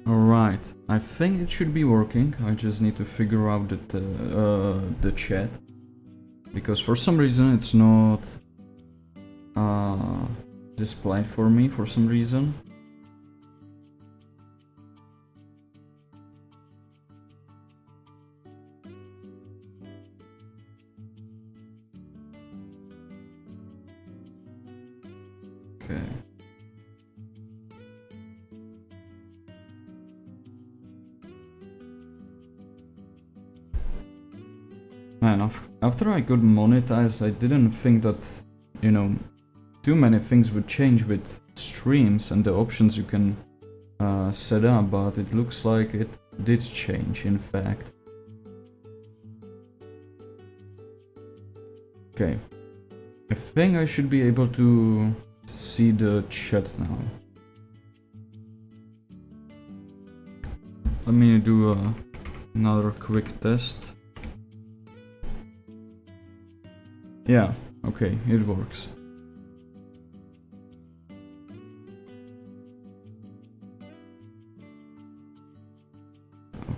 Alright, I think it should be working. I just need to figure out the chat. Because for some reason it's not displayed for me for some reason. Okay. Man, after I got monetized, I didn't think that, you know, too many things would change with streams and the options you can set up, but it looks like it did change, in fact. Okay. I think I should be able to see the chat now. Let me do another quick test. Yeah, okay, it works.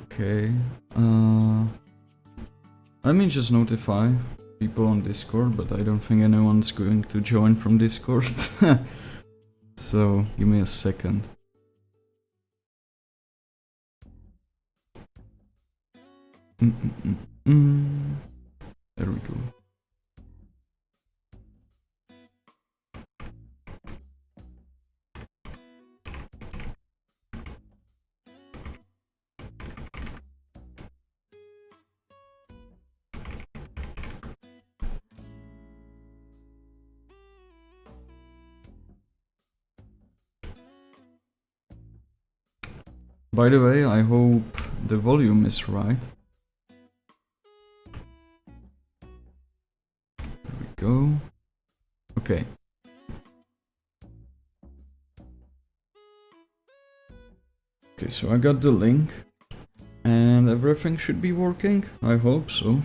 Okay, let me just notify people on Discord, but I don't think anyone's going to join from Discord. So, give me a second. There we go. By the way, I hope the volume is right. There we go. Okay. Okay, so I got the link. And everything should be working. I hope so.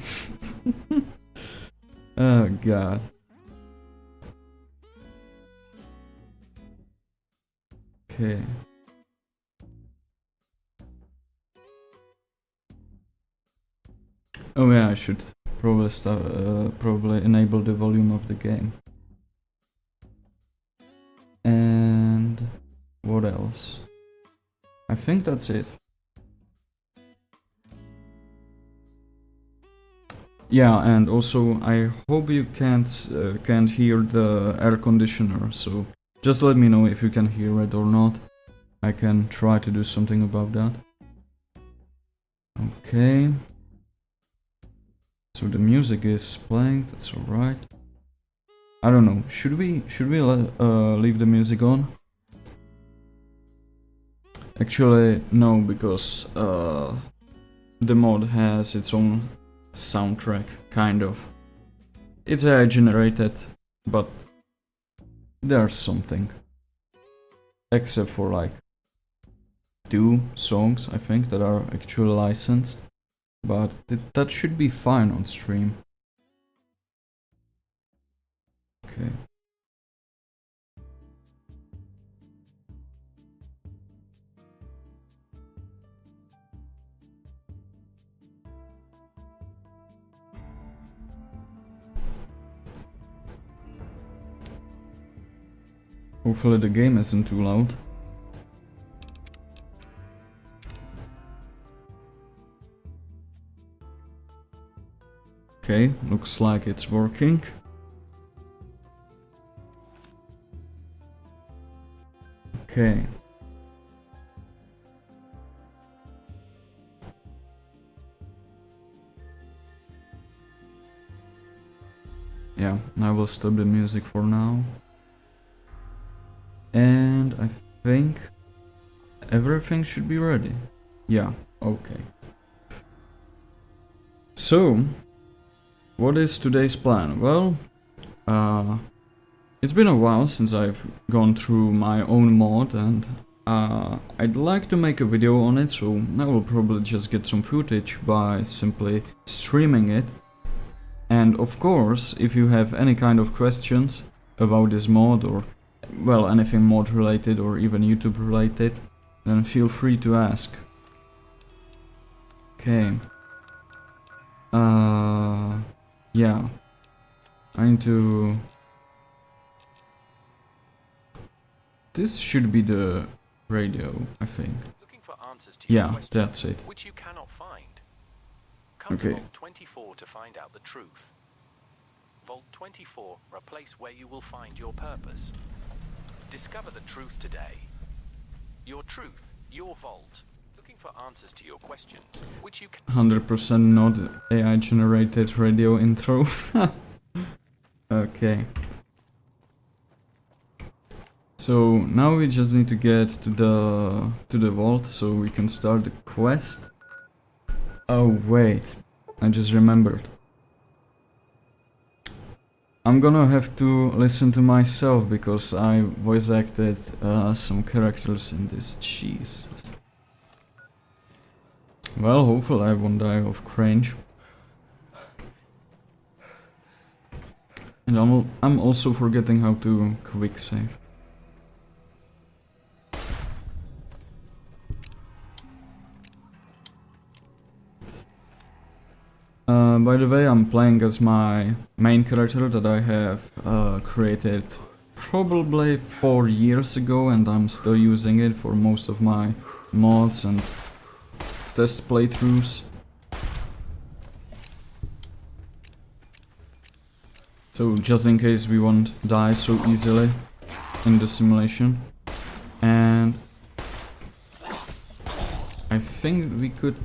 Oh god. Okay. Oh yeah, I should probably enable the volume of the game. And what else? I think that's it. Yeah, and also I hope you can't hear the air conditioner, so just let me know if you can hear it or not. I can try to do something about that. Okay. So the music is playing, that's alright. I don't know, should we leave the music on? Actually, no, because the mod has its own soundtrack, kind of. It's AI generated, but there's something. Except for like 2 songs, I think, that are actually licensed. But that should be fine on stream. Okay. Hopefully the game isn't too loud. Okay, looks like it's working. Okay. Yeah, I will stop the music for now. And I think everything should be ready. Yeah, okay. So, what is today's plan? Well, It's been a while since I've gone through my own mod, and I'd like to make a video on it, so I will probably just get some footage by simply streaming it. And of course, if you have any kind of questions about this mod, or well, anything mod related or even YouTube related, then feel free to ask. Okay. Yeah. I need to... This should be the radio, I think. Looking for answers to your Yeah, questions, that's it. which you cannot find. Come Okay. to Vault 24 to find out the truth. Vault 24, a place where you will find your purpose. Discover the truth today. Your truth, your vault. Looking for answers to your questions, which you can... 100% not AI generated radio intro. Okay. So now we just need to get to the vault so we can start the quest. Oh wait, I just remembered. I'm gonna have to listen to myself because I voice acted some characters in this. Jesus. Well, hopefully I won't die of cringe. And I'm also forgetting how to quick save. By the way, I'm playing as my main character that I have created probably 4 years ago, and I'm still using it for most of my mods and test playthroughs. So just in case we won't die so easily in the simulation. And I think we could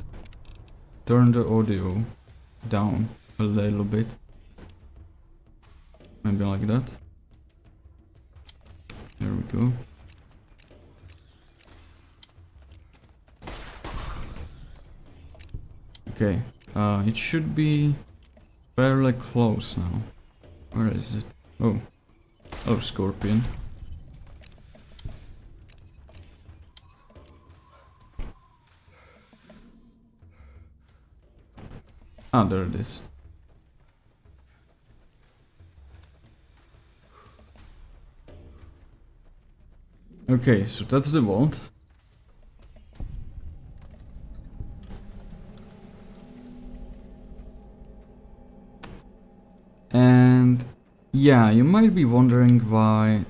turn the audio down a little bit. Maybe like that. There we go. Okay, it should be fairly close now. Where is it? Oh. Oh, Scorpion. Ah, there it is. Okay, so that's the vault. And yeah, you might be wondering why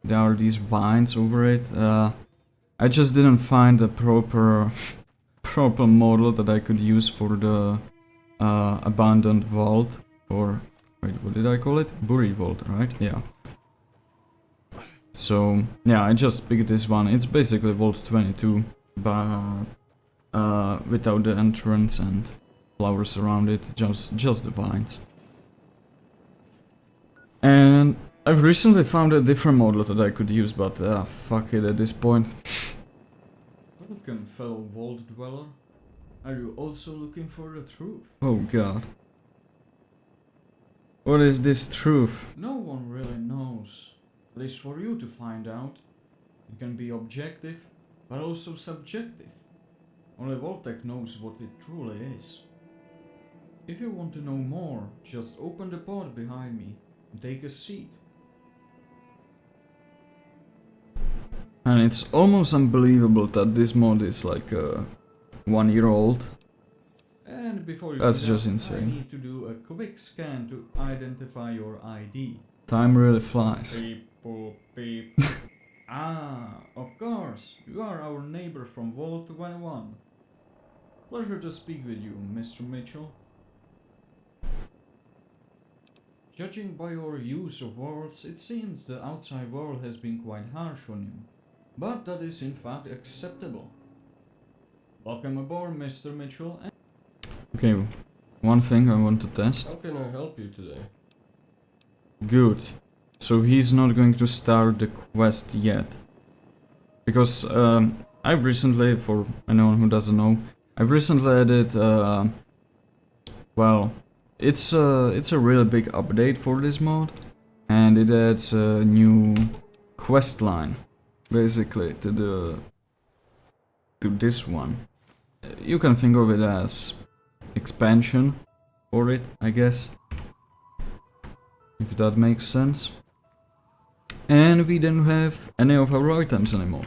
there are these vines over it. I just didn't find a proper model that I could use for the abandoned vault, or wait, what did I call it? Buried vault, right? Yeah. So yeah, I just picked this one. It's basically Vault 22, but without the entrance and flowers around it, just the vines. And I've recently found a different model that I could use, but fuck it at this point. Welcome, fellow vault dweller. Are you also looking for the truth? Oh god. What is this truth? No one really knows. At least for you to find out. It can be objective, but also subjective. Only Vault-Tec knows what it truly is. If you want to know more, just open the pod behind me and take a seat. And it's almost unbelievable that this mod is like 1 year old. And before you that's just insane. I need to do a quick scan to identify your ID. Time really flies. Beep, boop, beep. Ah, of course. You are our neighbor from Vault 21. Pleasure to speak with you, Mr. Mitchell. Judging by your use of words, it seems the outside world has been quite harsh on you. But that is in fact acceptable. Welcome aboard, Mr. Mitchell. Okay, one thing I want to test. How can I help you today? Good. So he's not going to start the quest yet. Because I've recently, for anyone who doesn't know, I've recently added, well, it's a really big update for this mod. and it adds a new quest line, basically, to this one. You can think of it as expansion for it, I guess, if that makes sense. And we don't have any of our items anymore.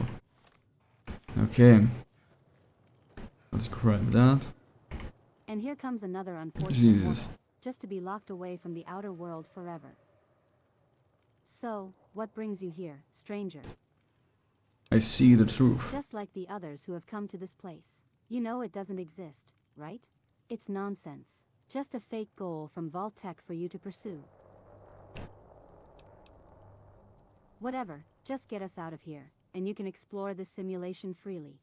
Okay, let's grab that. And here comes another unfortunate Jesus. moment, just to be locked away from the outer world forever. So, what brings you here, stranger? I see the truth. Just like the others who have come to this place. You know it doesn't exist, right? It's nonsense. Just a fake goal from Vault Tech for you to pursue. Whatever, just get us out of here, and you can explore this simulation freely.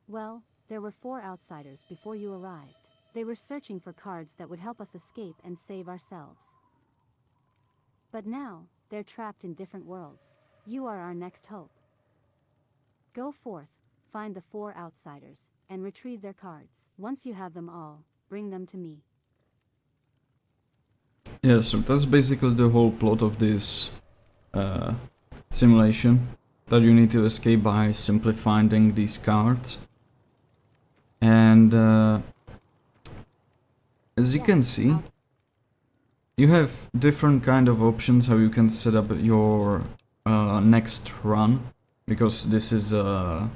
Well, there were 4 outsiders before you arrived. They were searching for cards that would help us escape and save ourselves. But now, they're trapped in different worlds. You are our next hope. Go forth, find the 4 outsiders, and retrieve their cards. Once you have them all, bring them to me. Yeah, so that's basically the whole plot of this simulation. That you need to escape by simply finding these cards. And as you can see, you have different kind of options how you can set up your next run, because this is a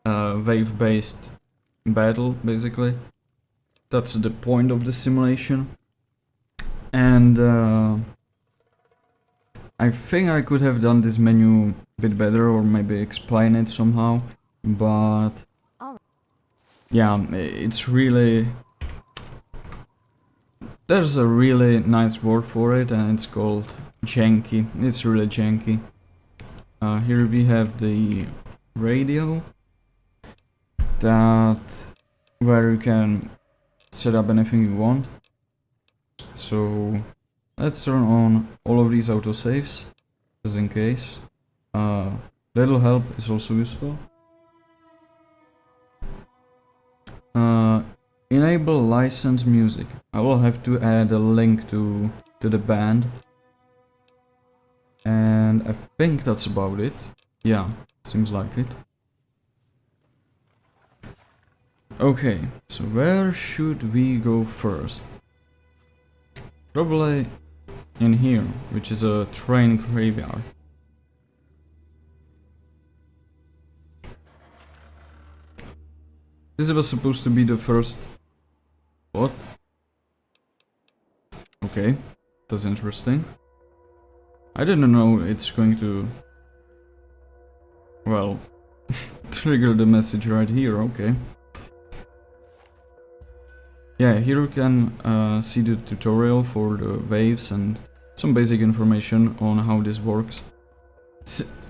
wave-based battle, basically. That's the point of the simulation. And I think I could have done this menu a bit better, or maybe explain it somehow, but yeah, it's really... There's a really nice word for it, and it's called janky. It's really janky. Here we have the radio, where you can set up anything you want. So let's turn on all of these autosaves, just in case. Little help is also useful. Enable licensed music. I will have to add a link to the band. And I think that's about it. Yeah, seems like it. Okay, so where should we go first? Probably in here, which is a train graveyard. This was supposed to be the first... What? Okay, that's interesting. I didn't know it's going to... Well, trigger the message right here, okay. Yeah, here you can see the tutorial for the waves and some basic information on how this works.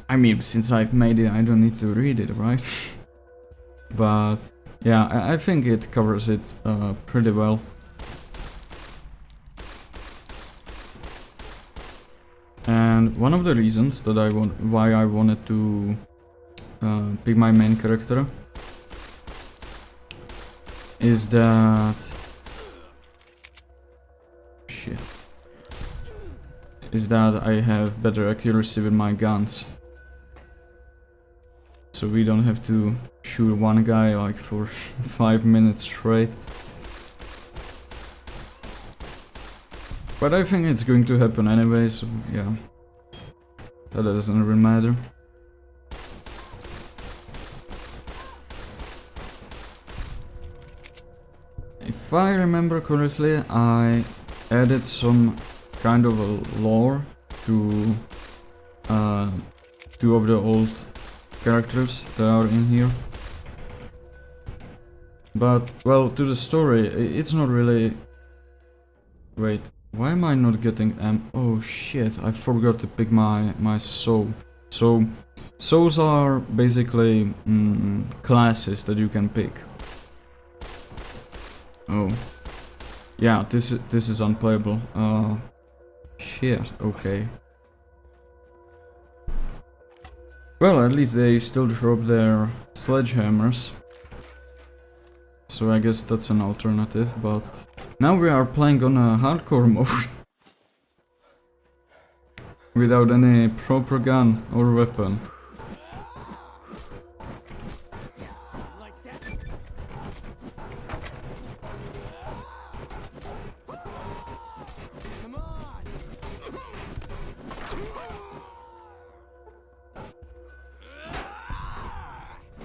I mean, since I've made it, I don't need to read it, right? But yeah, I think it covers it pretty well. And one of the reasons that why I wanted to pick my main character is that... Shit. Is that I have better accuracy with my guns. So we don't have to shoot one guy like for 5 minutes straight. But I think it's going to happen anyway, so yeah. That doesn't really matter. If I remember correctly, I added some kind of a lore to 2 of the old characters that are in here. But, well, to the story, it's not really... Wait, why am I not getting oh shit, I forgot to pick my soul. So, souls are basically classes that you can pick. Oh. Yeah, this is unplayable. Shit, okay. Well, at least they still drop their sledgehammers. so I guess that's an alternative, but now we are playing on a hardcore mode. Without any proper gun or weapon.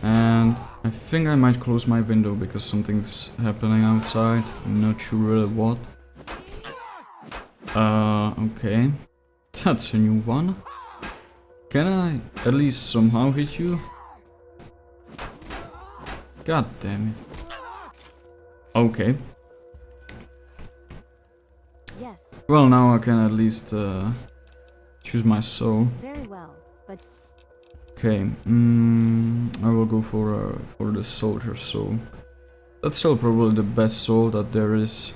And I think I might close my window because something's happening outside. I'm not sure really what. Okay. That's a new one. Can I at least somehow hit you? God damn it. Okay. Yes, Well, now I can at least choose my soul. very well, but Okay, I will go for the soldier soul. That's still probably the best soul that there is.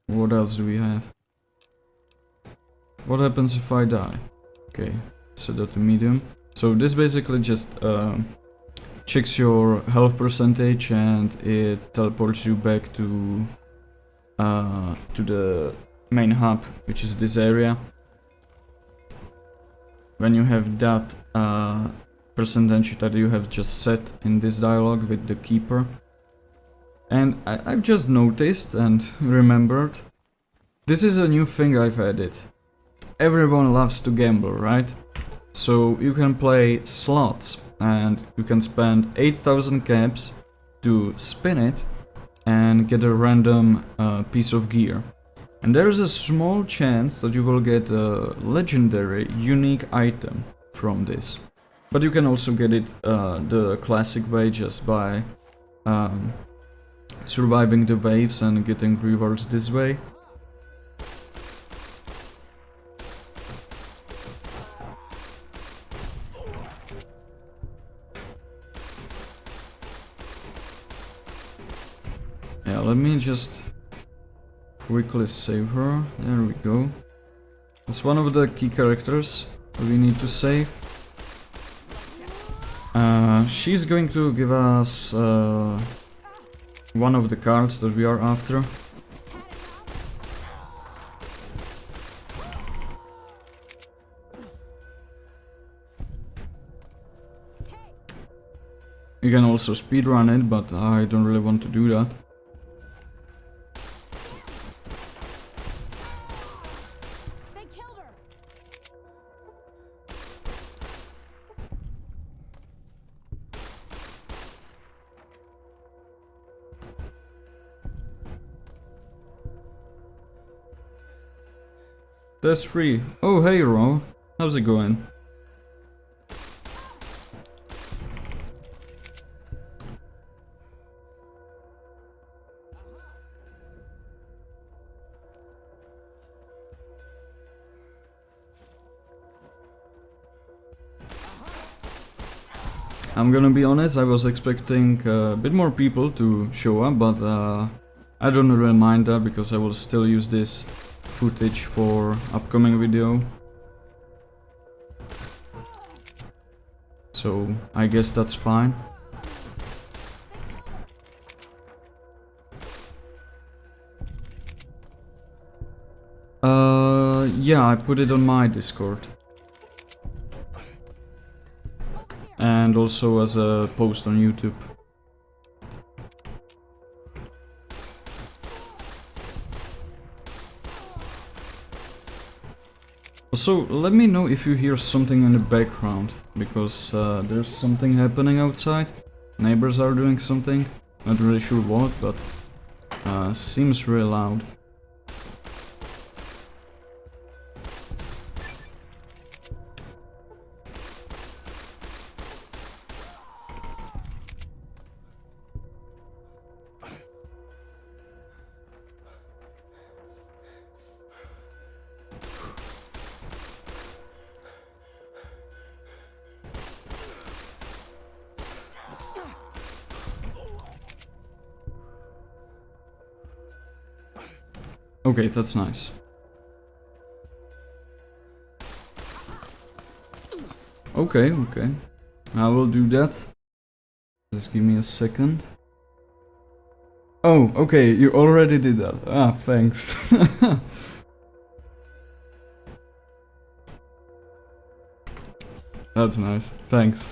What else do we have? What happens if I die? Okay, set that to medium. So this basically just checks your health percentage and it teleports you back to the main hub, which is this area. When you have that percentage that you have just set in this dialogue with the keeper. And I've just noticed and remembered, this is a new thing I've added. Everyone loves to gamble, right? So you can play slots and you can spend 8,000 caps to spin it and get a random piece of gear. And there is a small chance that you will get a legendary, unique item from this. But you can also get it the classic way, just by surviving the waves and getting rewards this way. Yeah, let me just quickly save her. There we go. It's one of the key characters that we need to save. She's going to give us one of the cards that we are after. You can also speedrun it, but I don't really want to do that. That's free. Oh, hey, Ro. How's it going? I'm gonna be honest, I was expecting a bit more people to show up, but I don't really mind that because I will still use this footage for upcoming video. So I guess that's fine. Yeah, I put it on my Discord. And also as a post on YouTube. Also, let me know if you hear something in the background, because there's something happening outside. Neighbors are doing something, not really sure what, but seems really loud. Okay, that's nice. Okay, okay. I will do that. Just give me a second. Oh, okay, you already did that. Ah, thanks. That's nice. Thanks.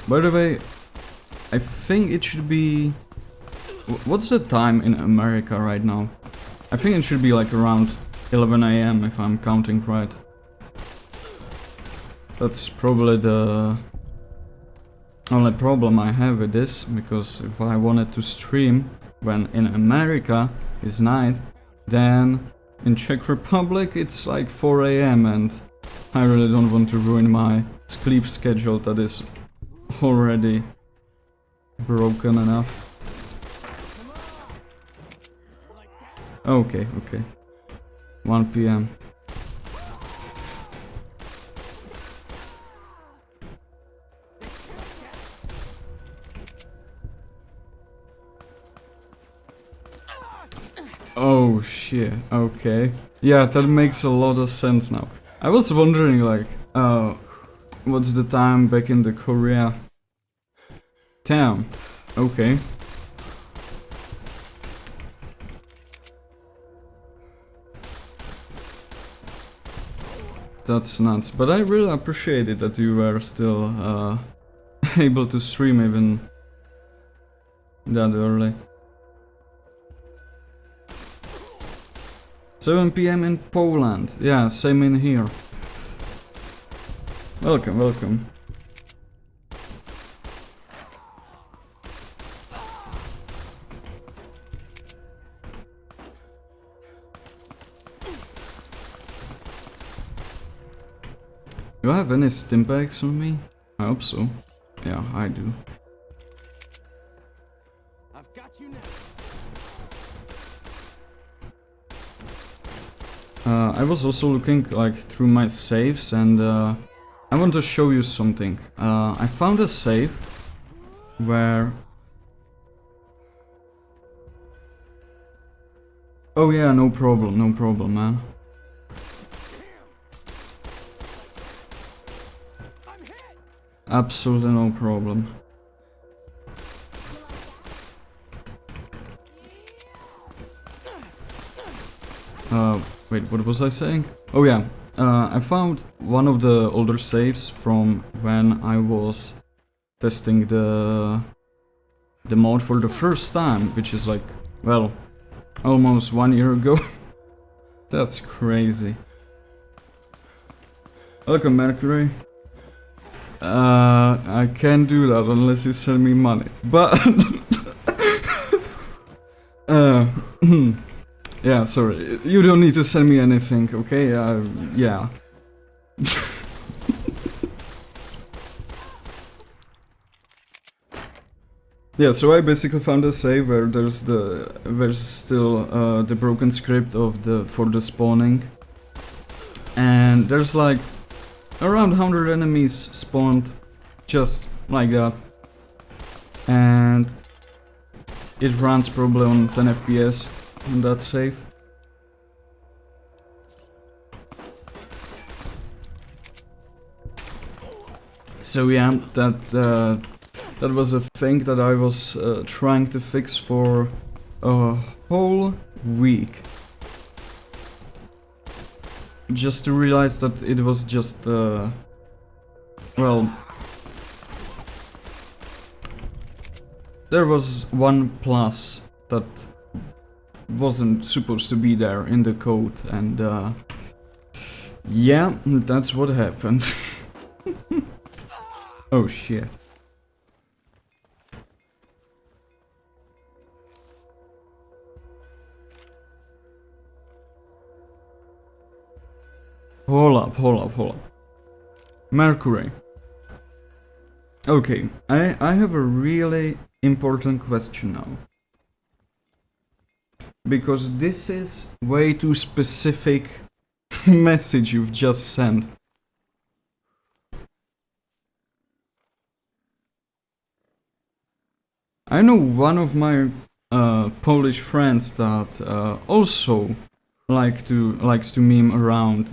By the way, I think it should be... What's the time in America right now? I think it should be like around 11 AM if I'm counting right. That's probably the only problem I have with this, because if I wanted to stream when in America is night, then in Czech Republic it's like 4 AM and I really don't want to ruin my sleep schedule that is already broken enough. Okay, okay. 1 PM. Oh shit, okay. Yeah, that makes a lot of sense now. I was wondering like, what's the time back in the Korea? Damn, okay. That's nuts, but I really appreciate it that you were still able to stream even that early. 7 PM in Poland, yeah, same in here. Welcome, welcome. Do I have any stim packs on me? I hope so. Yeah, I do. I've got you now. I was also looking like through my saves and I want to show you something. I found a save where... Oh yeah, no problem, man. Absolutely no problem. Wait, what was I saying? Oh yeah, I found one of the older saves from when I was testing the mod for the first time, which is like, well, almost 1 year ago. That's crazy. Welcome, Mercury. I can't do that unless you send me money, but... yeah, sorry, you don't need to send me anything, okay? Yeah. Yeah, so I basically found a save where there's still the broken script of for the spawning, and there's like around 100 enemies spawned just like that, and it runs probably on 10 FPS on that save. So yeah, that was a thing that I was trying to fix for a whole week. Just to realize that it was just, well... There was one plus that wasn't supposed to be there in the code, and yeah, that's what happened. Oh shit. Hold up. Mercury. Okay, I have a really important question now. Because this is way too specific message you've just sent. I know one of my Polish friends that also likes to meme around.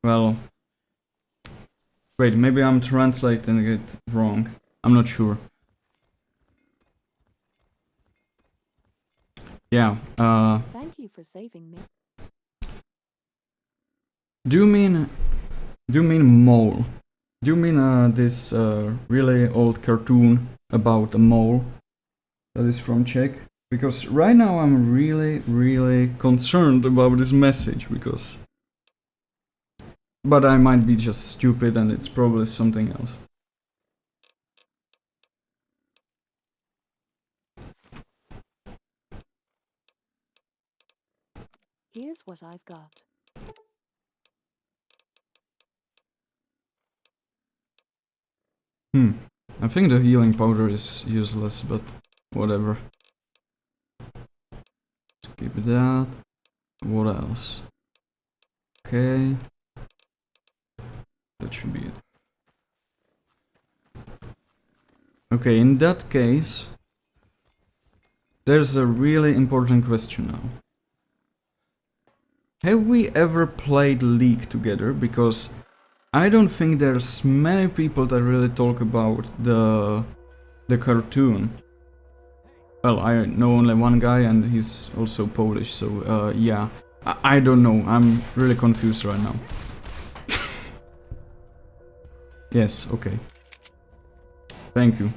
Well, wait, maybe I'm translating it wrong. I'm not sure. Yeah. Thank you for saving me. Do you mean mole? Do you mean this really old cartoon about a mole that is from Czech? Because right now I'm really concerned about this message because... But I might be just stupid and it's probably something else. Here's what I've got. I think the healing powder is useless, but whatever. Skip that. What else? Okay. That should be it. Okay, in that case, there's a really important question now. Have we ever played League together? Because I don't think there's many people that really talk about the cartoon. Well, I know only one guy and he's also Polish, so yeah. I don't know, I'm really confused right now. Yes, okay. Thank you.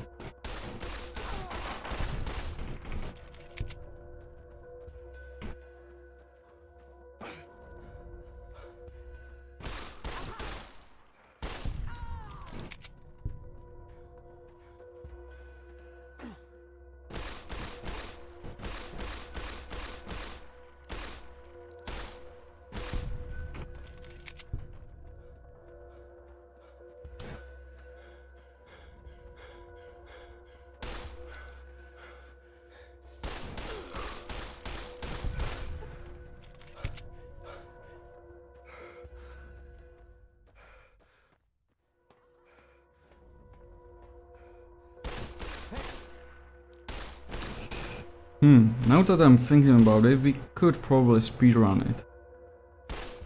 Now that I'm thinking about it, we could probably speedrun it.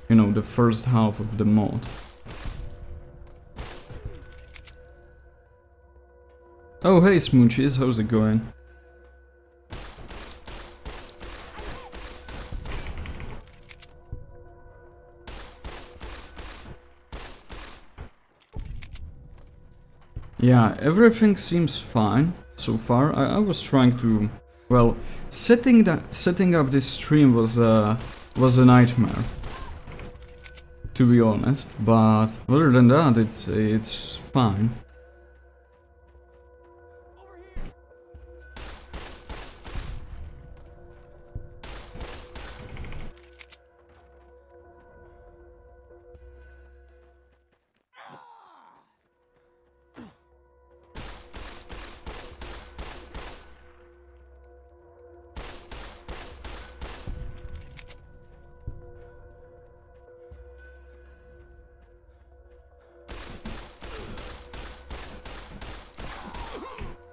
You know, the first half of the mod. Oh hey Smoochies, how's it going? Yeah, everything seems fine so far. I was trying to... Well, setting up this stream was a nightmare, to be honest. But other than that, it's fine.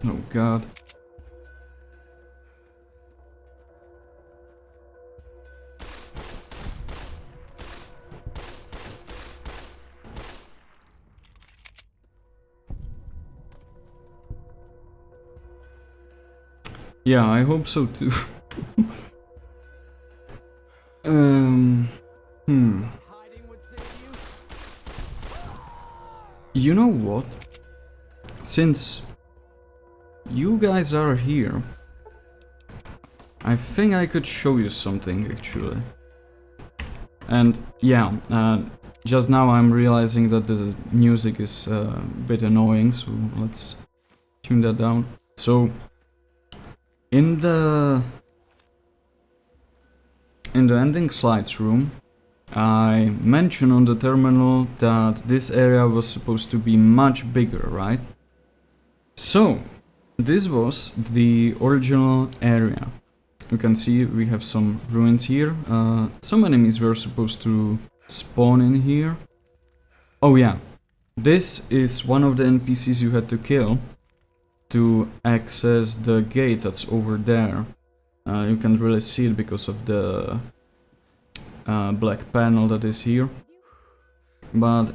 Oh god. Yeah, I hope so too. You know what? Since you guys are here, I think I could show you something actually. And yeah, just now I'm realizing that the music is a bit annoying, so let's tune that down. So in the ending slides room, I mentioned on the terminal that this area was supposed to be much bigger, right? So this was the original area. You can see we have some ruins here. Some enemies were supposed to spawn in here. Oh yeah, this is one of the NPCs you had to kill. to access the gate that's over there. You can't really see it because of the black panel that is here. But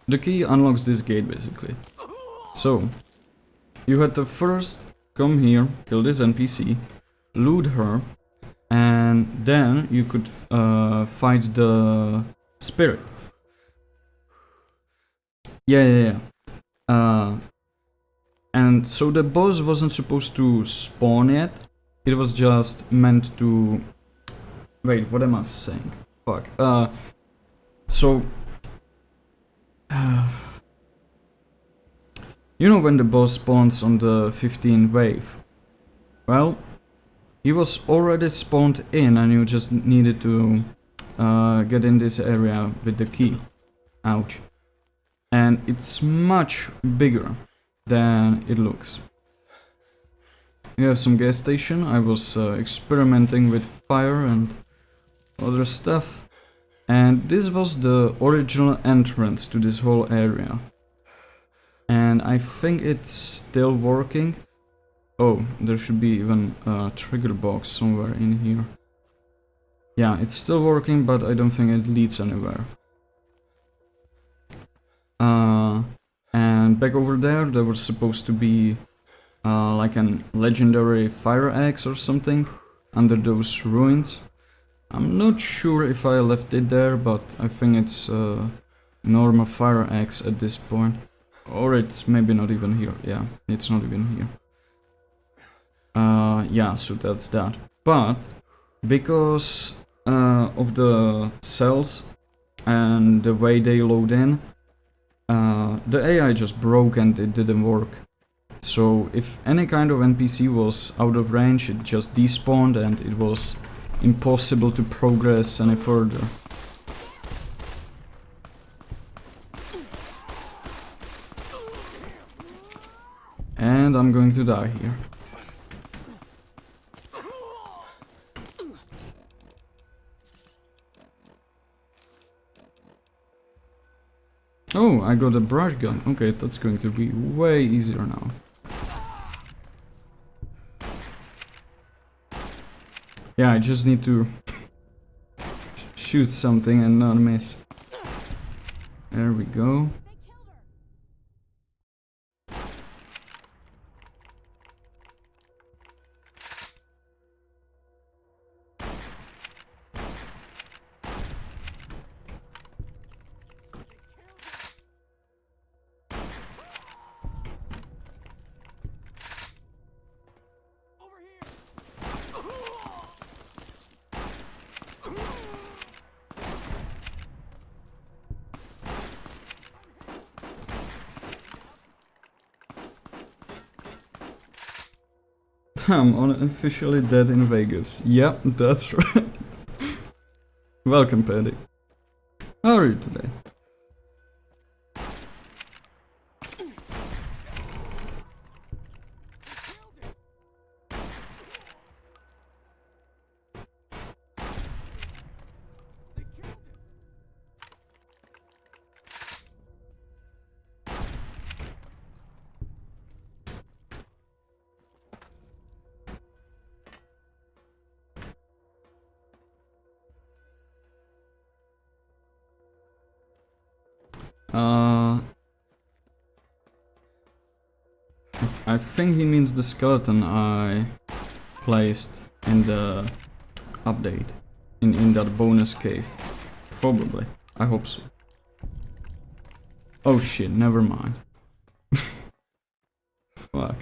the key unlocks this gate basically. So, you had to first come here, kill this NPC, loot her, and then you could fight the spirit. Yeah. And so the boss wasn't supposed to spawn yet. It was just meant to... Wait, what am I saying? Fuck. So... You know when the boss spawns on the 15th wave? Well, he was already spawned in and you just needed to get in this area with the key. Ouch. And it's much bigger than it looks. You have some gas station. I was experimenting with fire and other stuff. And this was the original entrance to this whole area. And I think it's still working. Oh, there should be even a trigger box somewhere in here. Yeah, it's still working, but I don't think it leads anywhere. And back over there was supposed to be like a legendary fire axe or something under those ruins. I'm not sure if I left it there, but I think it's a normal fire axe at this point. Or it's maybe not even here. Yeah, it's not even here. Yeah, so that's that. But because of the cells and the way they load in, the AI just broke and it didn't work. So if any kind of NPC was out of range, it just despawned and it was impossible to progress any further. And I'm going to die here. Oh, I got a brush gun. Okay, that's going to be way easier now. Yeah, I just need to shoot something and not miss. There we go. I'm unofficially dead in Vegas. Yep, that's right. Welcome, Paddy. How are you today? I think he means the skeleton I placed in the update, in that bonus cave. Probably. I hope so. Oh shit, never mind. Fuck.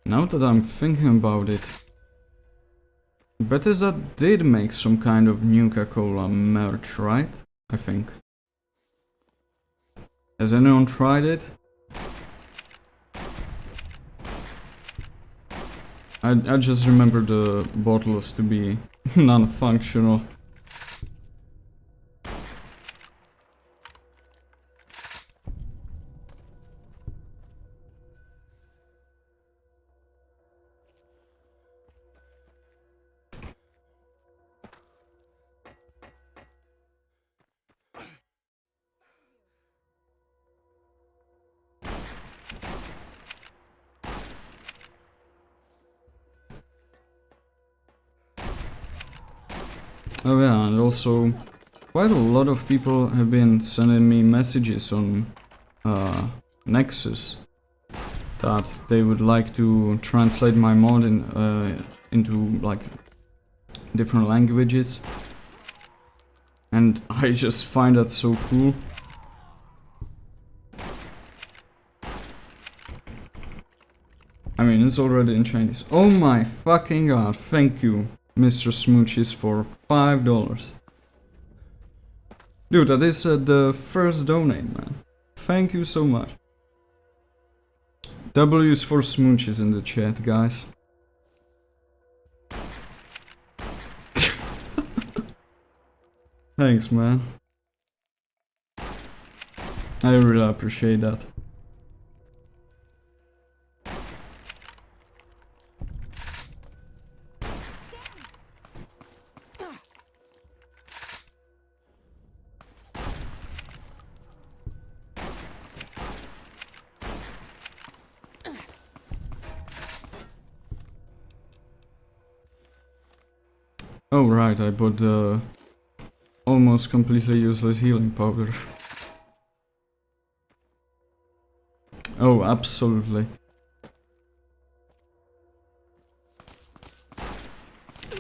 Now that I'm thinking about it, Bethesda did make some kind of Nuka-Cola merch, right? I think. Has anyone tried it? I just remember the bottles to be non-functional. Oh yeah, and also quite a lot of people have been sending me messages on Nexus that they would like to translate my mod into like different languages, and I just find that so cool. I mean, it's already in Chinese. Oh my fucking god, thank you, Mr. Smooches, for $5. Dude, that is the first donate, man. Thank you so much. W's for Smooches in the chat, guys. Thanks, man. I really appreciate that. Oh right, I bought the almost completely useless healing powder. Oh, absolutely.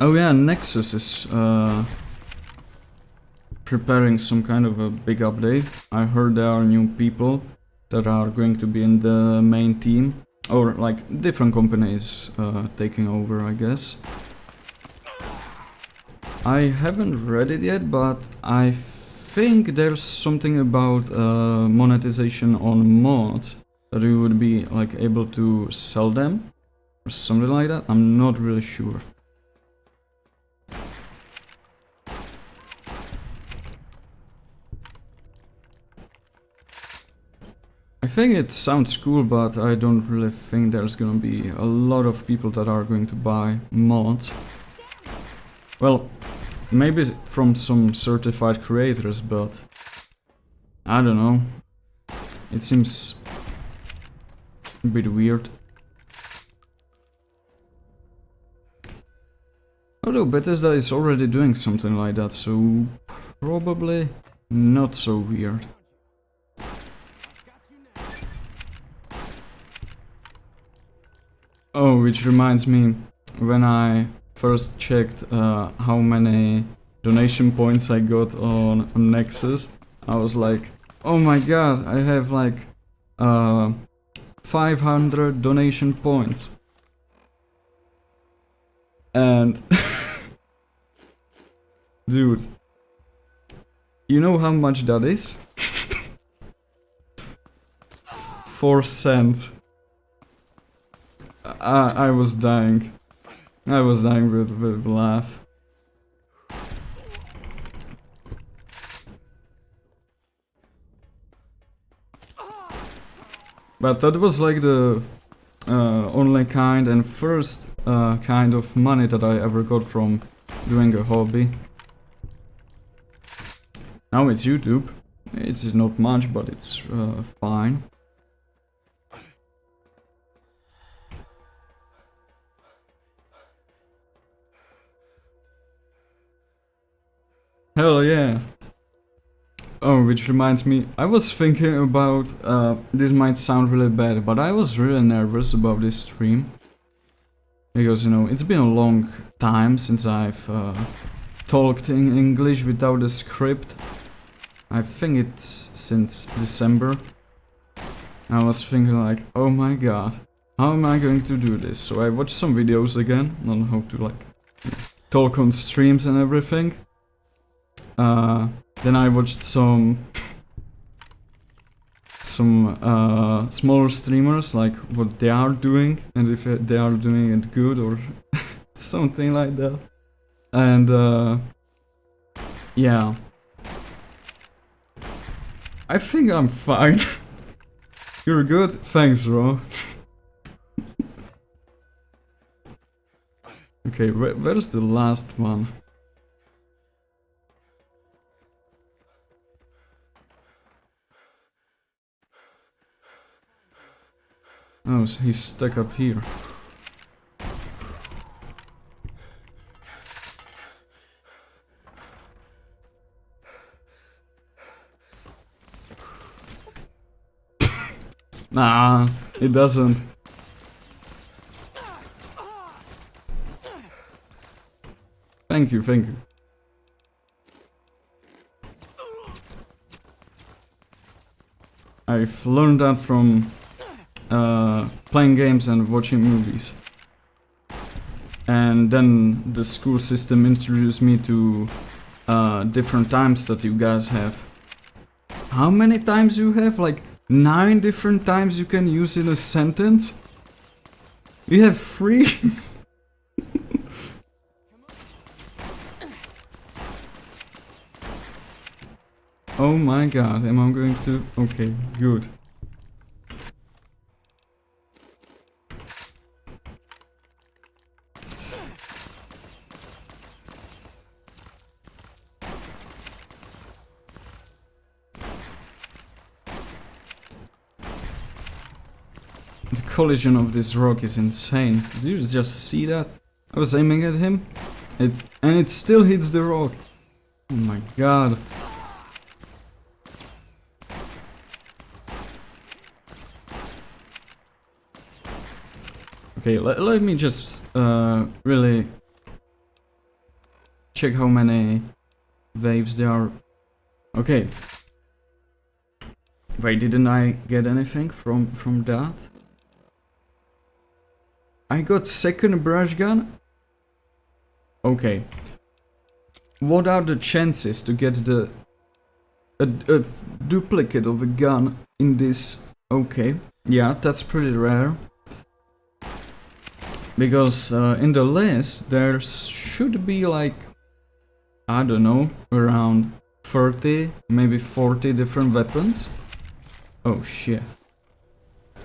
Oh yeah, Nexus is preparing some kind of a big update. I heard there are new people that are going to be in the main team. Or like different companies taking over, I guess. I haven't read it yet, but I think there's something about monetization on mods that we would be like able to sell them or something like that. I'm not really sure. I think it sounds cool, but I don't really think there's gonna be a lot of people that are going to buy mods. Well, maybe from some certified creators, but I don't know. It seems a bit weird. Although Bethesda is already doing something like that, so probably not so weird. Oh, which reminds me, when I first checked how many donation points I got on Nexus, I was like, oh my god, I have like 500 donation points. And dude, you know how much that is? 4 cents. I was dying. I was dying with laugh. But that was like the only kind and first kind of money that I ever got from doing a hobby. Now it's YouTube. It's not much, but it's fine. Hell yeah. Oh, which reminds me, I was thinking about, this might sound really bad, but I was really nervous about this stream. Because, you know, it's been a long time since I've talked in English without a script. I think it's since December. I was thinking like, oh my god, how am I going to do this? So I watched some videos again on how to like talk on streams and everything. Then I watched some smaller streamers, like what they are doing and if they are doing it good or something like that. And yeah, I think I'm fine. You're good? Thanks, bro. Okay, where's the last one? Oh, so he's stuck up here. Nah, it doesn't. Thank you, thank you. I've learned that from playing games and watching movies. And then the school system introduced me to different times that you guys have. How many times you have? Like 9 different times you can use in a sentence? You have 3? Oh my god, am I going to... Okay, good. The collision of this rock is insane. Did you just see that? I was aiming at him, and it still hits the rock. Oh my god. Okay, let me just really check how many waves there are. Okay. Wait, didn't I get anything from that? I got second brush gun? Okay. What are the chances to get a duplicate of a gun in this? Okay. Yeah, that's pretty rare. Because in the list there should be like, I don't know, around 30, maybe 40 different weapons. Oh shit.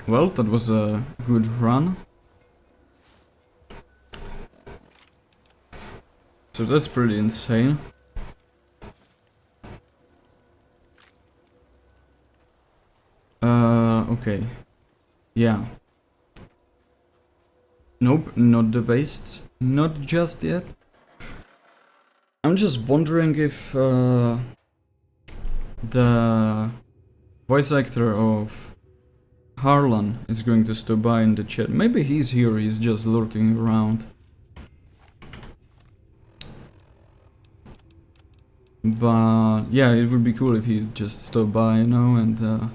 Well, that was a good run. So that's pretty insane. Okay. Yeah. Nope, not the waste. Not just yet. I'm just wondering if the voice actor of Harlan is going to stop by in the chat. Maybe he's here, he's just lurking around. But yeah, it would be cool if he just stopped by, you know, and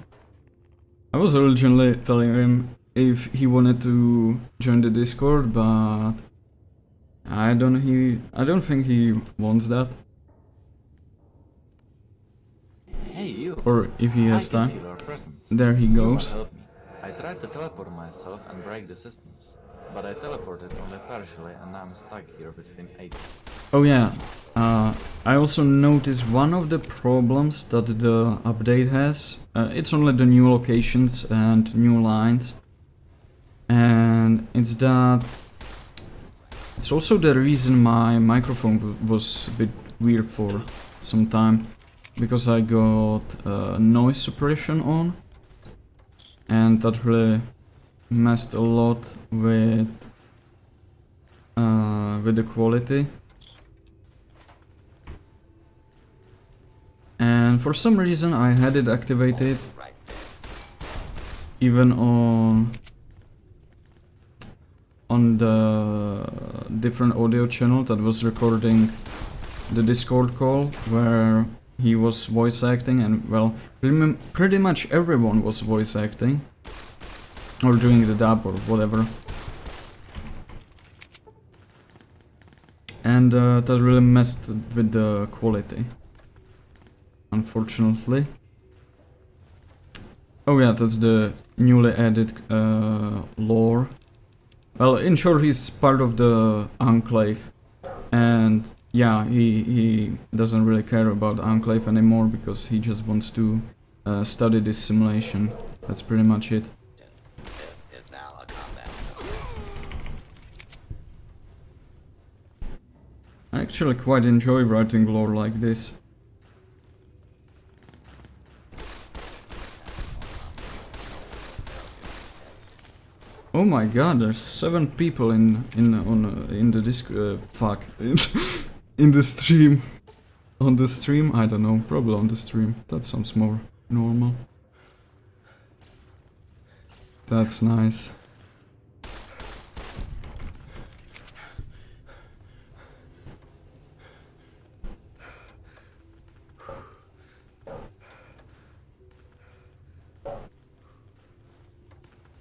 I was originally telling him if he wanted to join the Discord, but I don't think he wants that. Hey you! Or if he has I can time. feel our presence. There he You must goes. help me. I tried to teleport myself and break the systems, but I teleported only partially and now I'm stuck here between 8. Oh yeah, I also noticed one of the problems that the update has. It's only the new locations and new lines. And it's that... It's also the reason my microphone was a bit weird for some time. Because I got noise suppression on. And that really messed a lot with the quality. And for some reason I had it activated even on the different audio channel that was recording the Discord call where he was voice acting, and well, pretty much everyone was voice acting or doing the dub or whatever. And that really messed with the quality, unfortunately. Oh yeah, that's the newly added lore. Well, in short, he's part of the Enclave, and yeah, he doesn't really care about Enclave anymore because he just wants to study this simulation. That's pretty much it. This is now a combat I actually quite enjoy writing lore like this. Oh my god, there's 7 people in the disc fuck in the stream. On the stream? I don't know, probably on the stream. That sounds more normal. That's nice.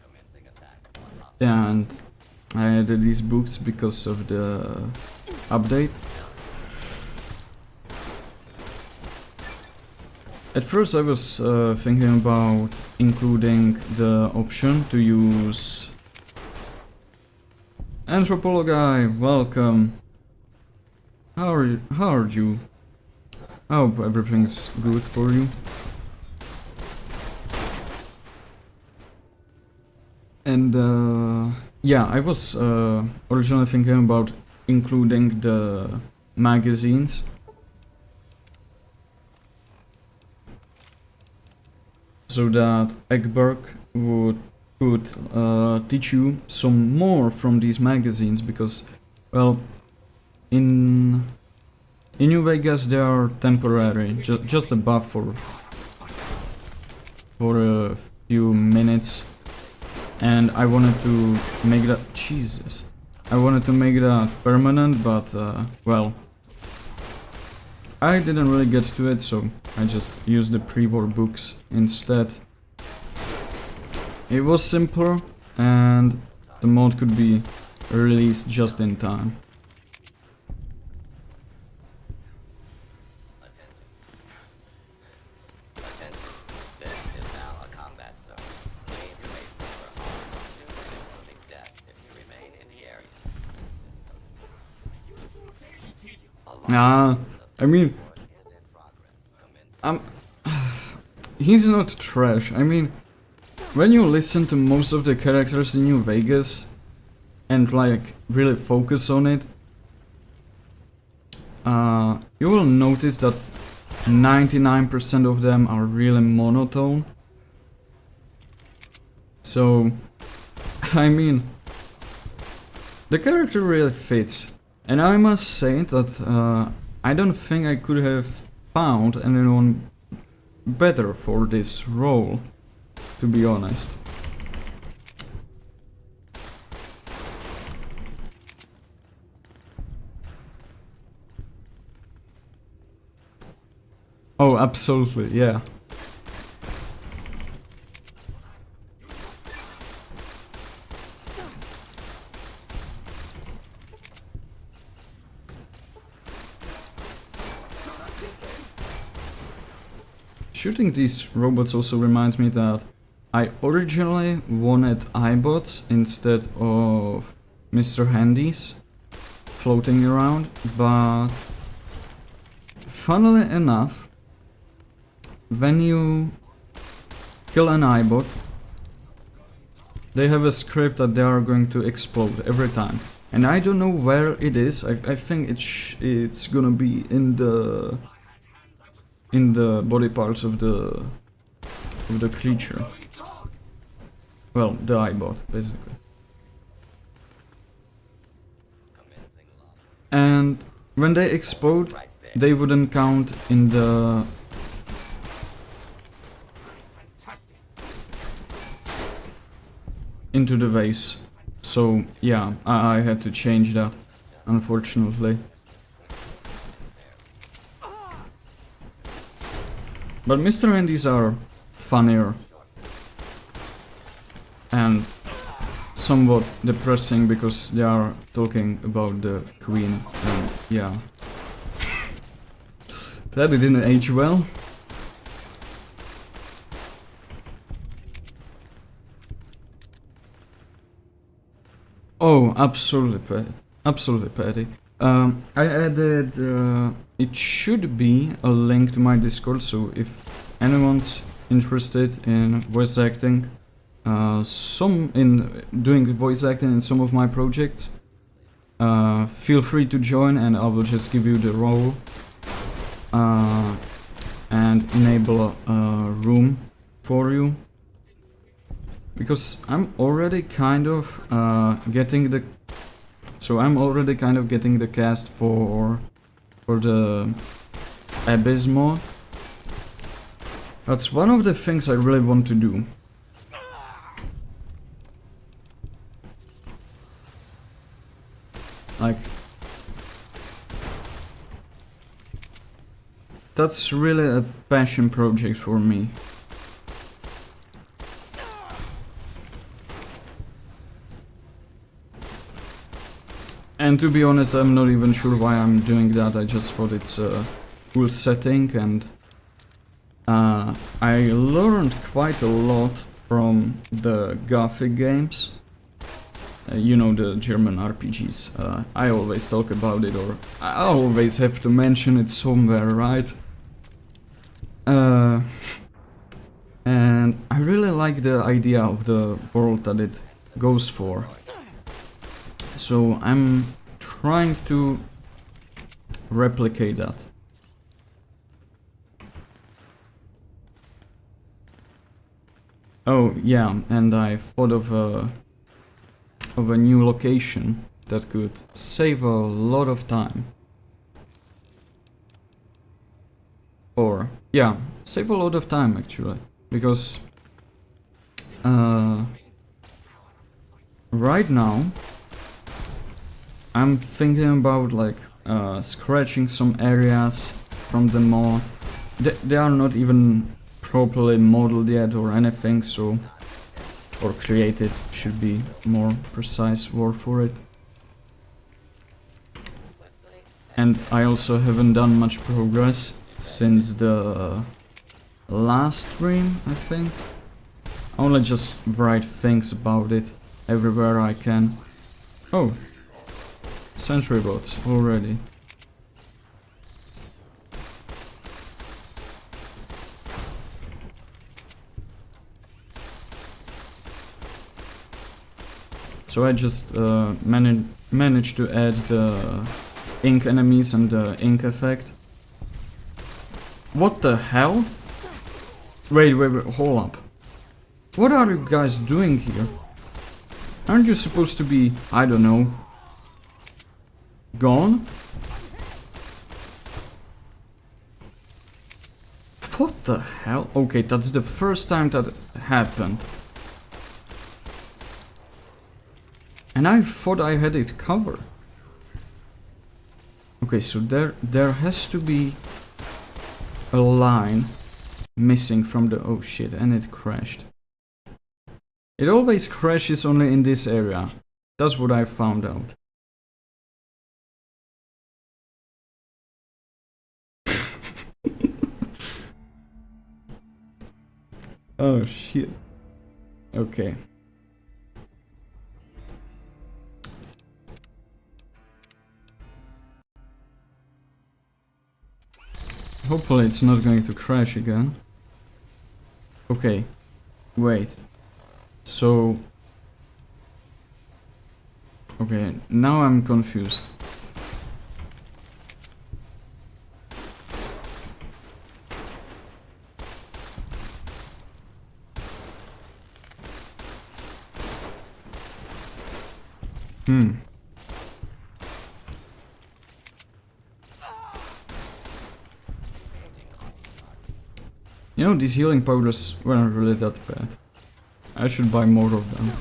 Commencing attack. One hostile. Yeah, and I added these books because of the update. At first I was thinking about including the option to use... Anthropologi, welcome! How are you? I hope everything's good for you. And yeah, I was originally thinking about including the magazines. So that Ekberg could teach you some more from these magazines, because, well, in New Vegas they are temporary, just a buff for a few minutes, and I wanted to make that I wanted to make that permanent, but well, I didn't really get to it, so I just used the pre-war books instead. It was simpler, and the mod could be released just in time. Attention. This is now a combat zone. Please may suffer harm up to and including death if you remain in the area. Ah, I mean, Report is in progress. Commencing. he's not trash. I mean, when you listen to most of the characters in New Vegas and like really focus on it, you will notice that 99% of them are really monotone. So, I mean, the character really fits. And I must say that I don't think I could have found anyone better for this role, to be honest. Oh, absolutely, yeah. Shooting these robots also reminds me that I originally wanted iBots instead of Mr. Handys floating around, but funnily enough, when you kill an iBot, they have a script that they are going to explode every time. And I don't know where it is. I think it's gonna be in the body parts of the creature. Well, the iBot, basically. Commencing lock. And when they explode, they wouldn't count in the... into the vase. So yeah, I had to change that, unfortunately. But Mr. Handys are funnier and somewhat depressing because they are talking about the queen, and yeah. That didn't age well. Oh, absolutely petty. I added, it should be a link to my Discord, so if anyone's interested in voice acting, doing voice acting in some of my projects, feel free to join and I will just give you the role and enable a room for you. Because I'm already kind of getting the cast for the Abyss mod. That's one of the things I really want to do. Like, that's really a passion project for me. And to be honest, I'm not even sure why I'm doing that. I just thought it's a cool setting, and I learned quite a lot from the Gothic games. You know, the German RPGs. I always talk about it, or I always have to mention it somewhere, right? And I really like the idea of the world that it goes for. So I'm trying to replicate that. Oh yeah, and I thought of a new location that could save a lot of time. Or yeah, save a lot of time actually, because right now I'm thinking about like scratching some areas from the mod. They are not even properly modeled yet or anything, so, or created should be more precise word for it. And I also haven't done much progress since the last stream, I think. I only just write things about it everywhere I can. Oh, sentry bots already. So I just managed to add the ink enemies and the ink effect. What the hell? Wait, hold up. What are you guys doing here? Aren't you supposed to be, I don't know, gone? What the hell? Okay, that's the first time that happened. And I thought I had it covered. Okay, so there has to be a line missing from the... Oh shit, and it crashed. It always crashes only in this area. That's what I found out. Oh shit. Okay. Hopefully it's not going to crash again. Okay, wait. So... Okay, now I'm confused. You know, these healing powders weren't really that bad. I should buy more of them.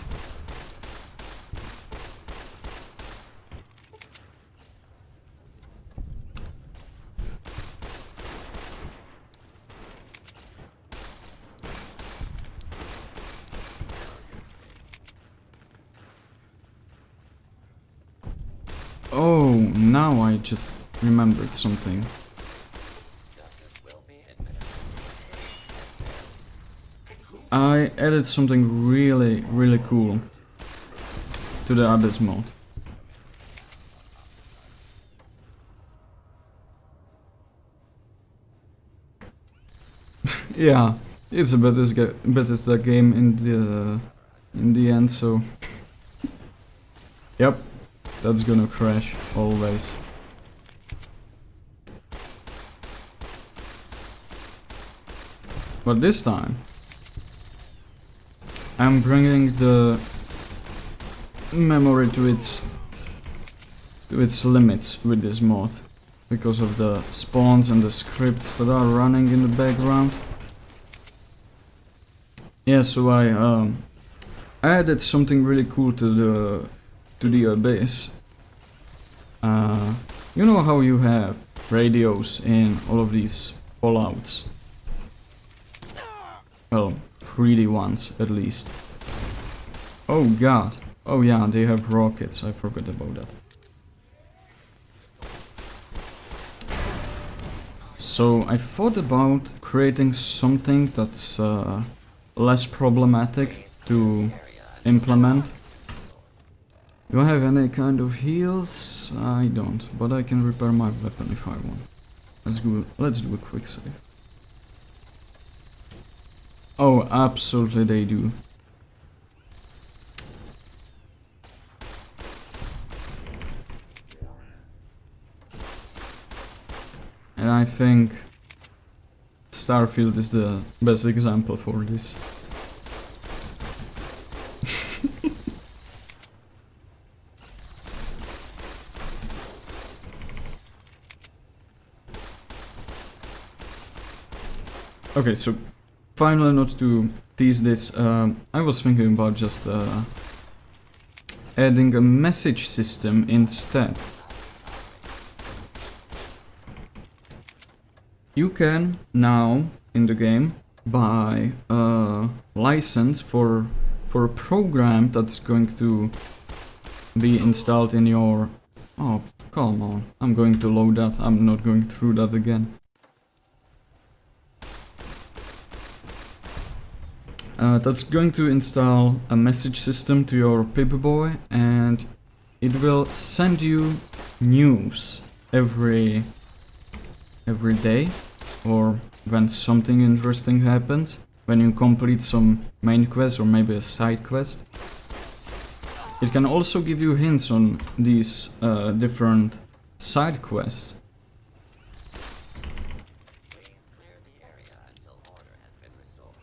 Oh, now I just remembered something. I added something really cool to the Abyss mod. Yeah, it's a Bethesda game in the end, so yep, that's gonna crash always. But this time I'm bringing the memory to its limits with this mod, because of the spawns and the scripts that are running in the background. Yeah, so I added something really cool to the Abyss. You know how you have radios in all of these Fallouts? Well, 3D ones at least. Oh god. Oh yeah, they have rockets, I forgot about that. So I thought about creating something that's less problematic to implement. Do I have any kind of heals? I don't, but I can repair my weapon if I want. Let's do a quick save. Oh, absolutely they do. And I think Starfield is the best example for this. Okay, so finally, not to tease this, I was thinking about just adding a message system instead. You can now in the game buy a license for a program that's going to be installed in your... Oh, come on, I'm going to load that, I'm not going through that again. That's going to install a message system to your Pip-Boy, and it will send you news every day, or when something interesting happens, when you complete some main quest or maybe a side quest. It can also give you hints on these different side quests. Please clear the area until order has been restored.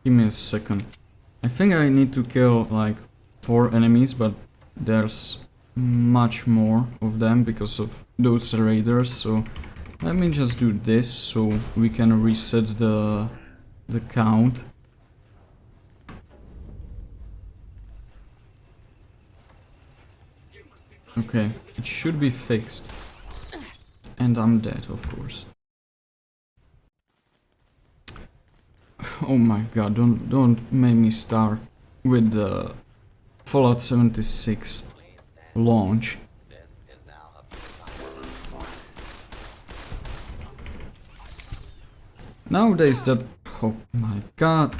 Give me a second. I think I need to kill like 4 enemies, but there's much more of them because of those raiders, so let me just do this so we can reset the count. Okay, it should be fixed. And I'm dead, of course. Oh my god, don't make me start with the Fallout 76 launch. This is now a Nowadays that... Oh my god.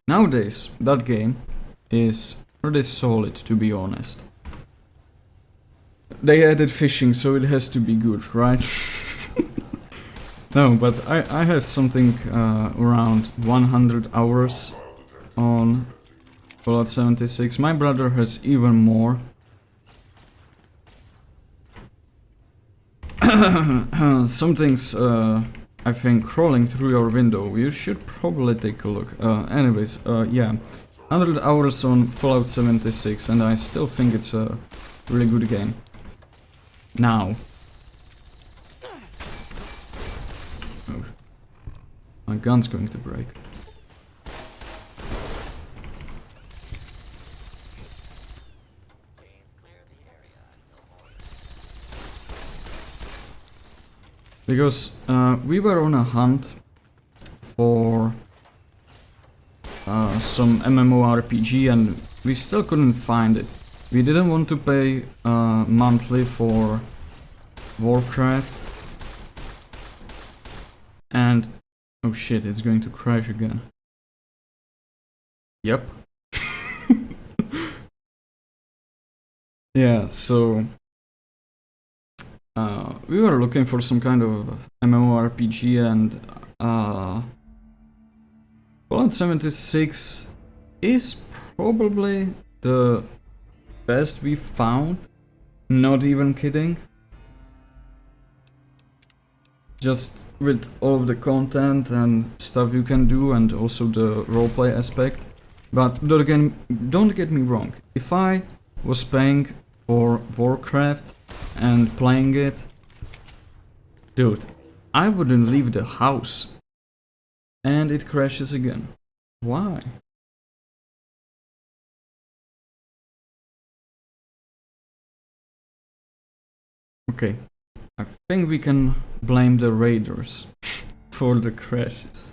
Nowadays that game is pretty solid, to be honest. They added fishing, so it has to be good, right? No, but I have something around 100 hours on Fallout 76. My brother has even more. Something's, I think, crawling through your window. You should probably take a look. Anyways, yeah. 100 hours on Fallout 76, and I still think it's a really good game. Now. Oh. My gun's going to break. Because we were on a hunt for some MMORPG and we still couldn't find it. We didn't want to pay monthly for Warcraft. And oh shit, it's going to crash again. Yep. Yeah, so we were looking for some kind of MMORPG, and Fallout 76 is probably the best we found. Not even kidding. Just with all of the content and stuff you can do, and also the roleplay aspect. But don't get me wrong. If I was paying for Warcraft and playing it, dude, I wouldn't leave the house. And it crashes again. Why? Okay, I think we can blame the raiders for the crashes.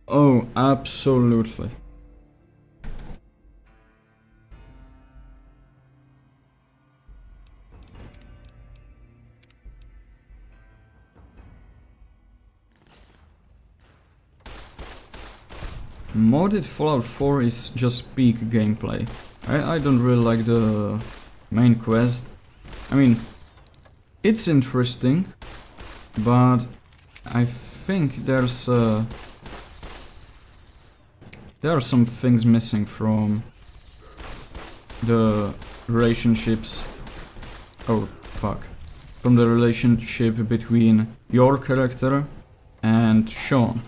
Oh, absolutely. Modded Fallout 4 is just peak gameplay. I don't really like the main quest. I mean, it's interesting, but I think there are some things missing from the relationships. Oh, fuck. From the relationship between your character and Sean.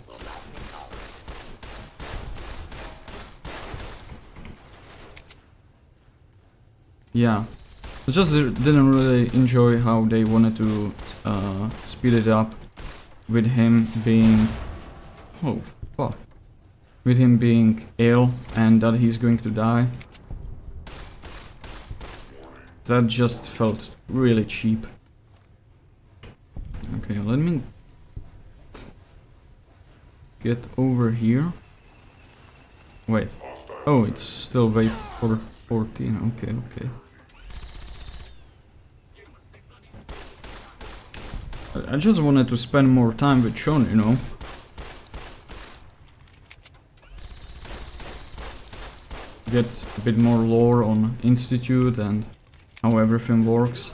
Yeah, I just didn't really enjoy how they wanted to speed it up with him being... oh, fuck. With him being ill and that he's going to die. That just felt really cheap. Okay, let me get over here. Wait. Oh, it's still wave 14. Okay, okay. I just wanted to spend more time with Sean, you know. Get a bit more lore on Institute and how everything works.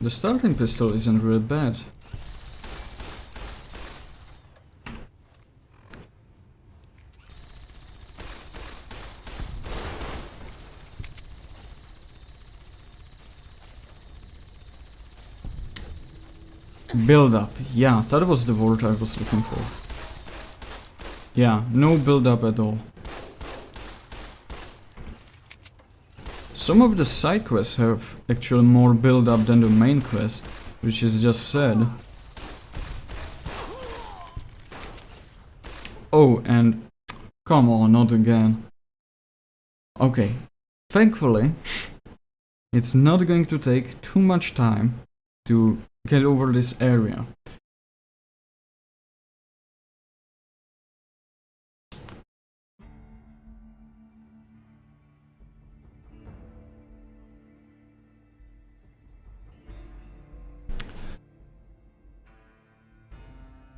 The starting pistol isn't really bad. Build up, yeah, that was the word I was looking for. Yeah, no build up at all. Some of the side quests have actually more build up than the main quest, which is just sad. Oh, and come on, not again. Okay, thankfully, it's not going to take too much time to get over this area.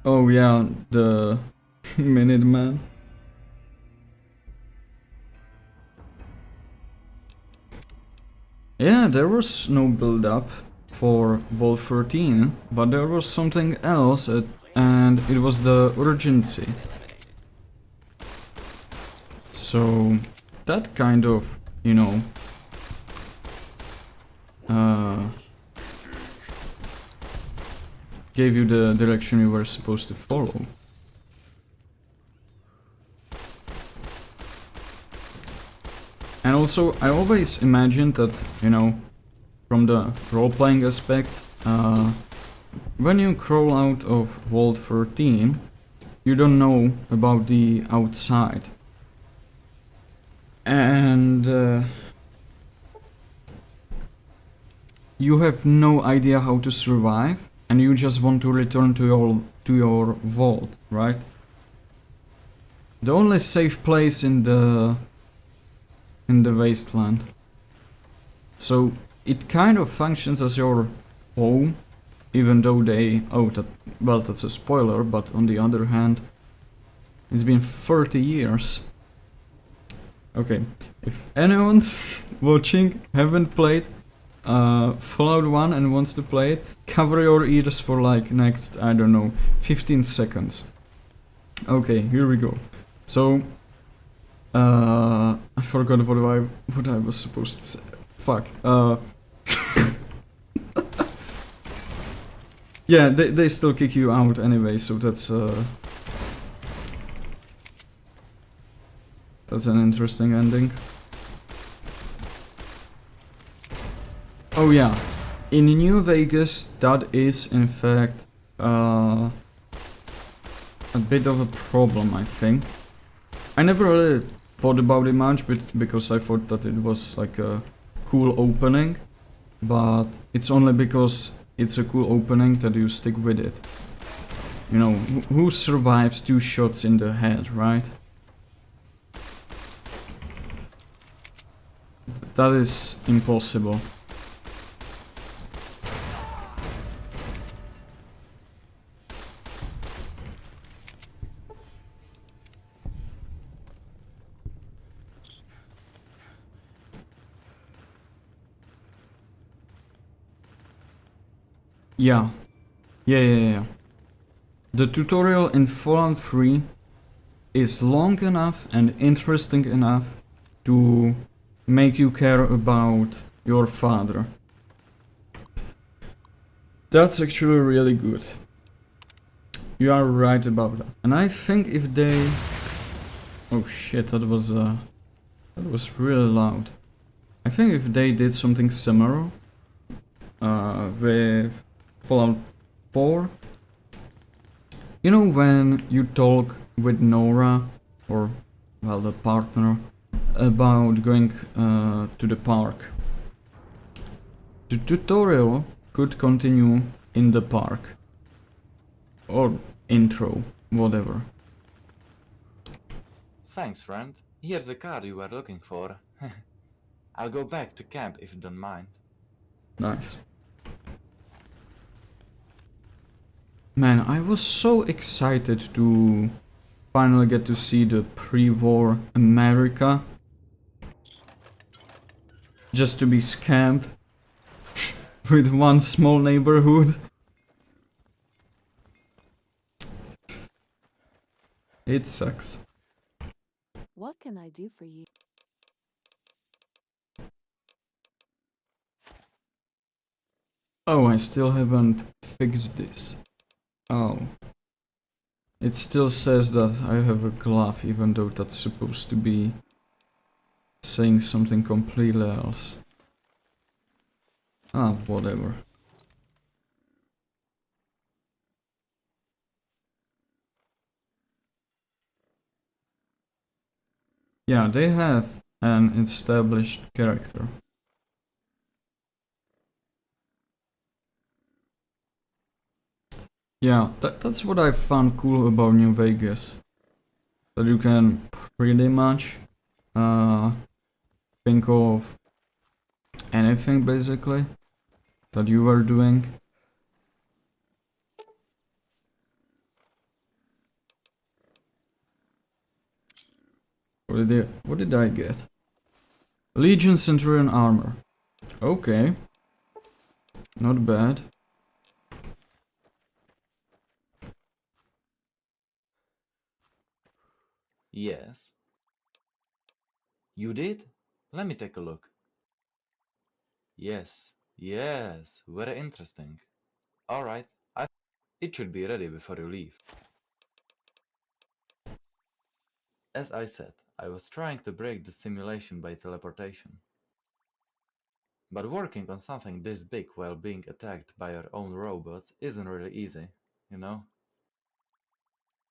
Oh yeah, the Minuteman. Yeah, there was no build up for Vault 13, but there was something else, and it was the urgency. So that kind of, you know, gave you the direction you were supposed to follow. And also, I always imagined that, you know, from the role-playing aspect, when you crawl out of Vault 13, you don't know about the outside. And you have no idea how to survive, and you just want to return to your vault, right? The only safe place in the wasteland. So it kind of functions as your home, even though they... oh, well, that's a spoiler, but on the other hand, it's been 30 years. Okay, if anyone's watching, haven't played Fallout 1 and wants to play it, cover your ears for like next, I don't know, 15 seconds. Okay, here we go. So, I forgot what I was supposed to say. Fuck. Yeah, they still kick you out anyway, so that's an interesting ending. Oh yeah, in New Vegas that is in fact a bit of a problem, I think. I never really thought about it much, but because I thought that it was like a cool opening, but it's only because it's a cool opening that you stick with it. You know, who survives 2 shots in the head, right? That is impossible. Yeah. Yeah. The tutorial in Fallout 3 is long enough and interesting enough to make you care about your father. That's actually really good. You are right about that. And I think if they... Oh shit, that was really loud. I think if they did something similar with Fallout 4, you know, when you talk with Nora, or well, the partner, about going to the park, the tutorial could continue in the park, or intro, whatever. Thanks, friend. Here's the card you were looking for. I'll go back to camp if you don't mind. Nice. Man, I was so excited to finally get to see the pre-war America. Just to be scammed with one small neighborhood. It sucks. What can I do for you? Oh, I still haven't fixed this. Oh. It still says that I have a glove, even though that's supposed to be saying something completely else. Ah, whatever. Yeah, they have an established character. Yeah, that's what I found cool about New Vegas. That you can pretty much think of anything basically that you were doing. What did I get? Legion Centurion armor. Okay. Not bad. Yes. You did? Let me take a look. Yes, very interesting. Alright, it should be ready before you leave. As I said, I was trying to break the simulation by teleportation. But working on something this big while being attacked by your own robots isn't really easy, you know?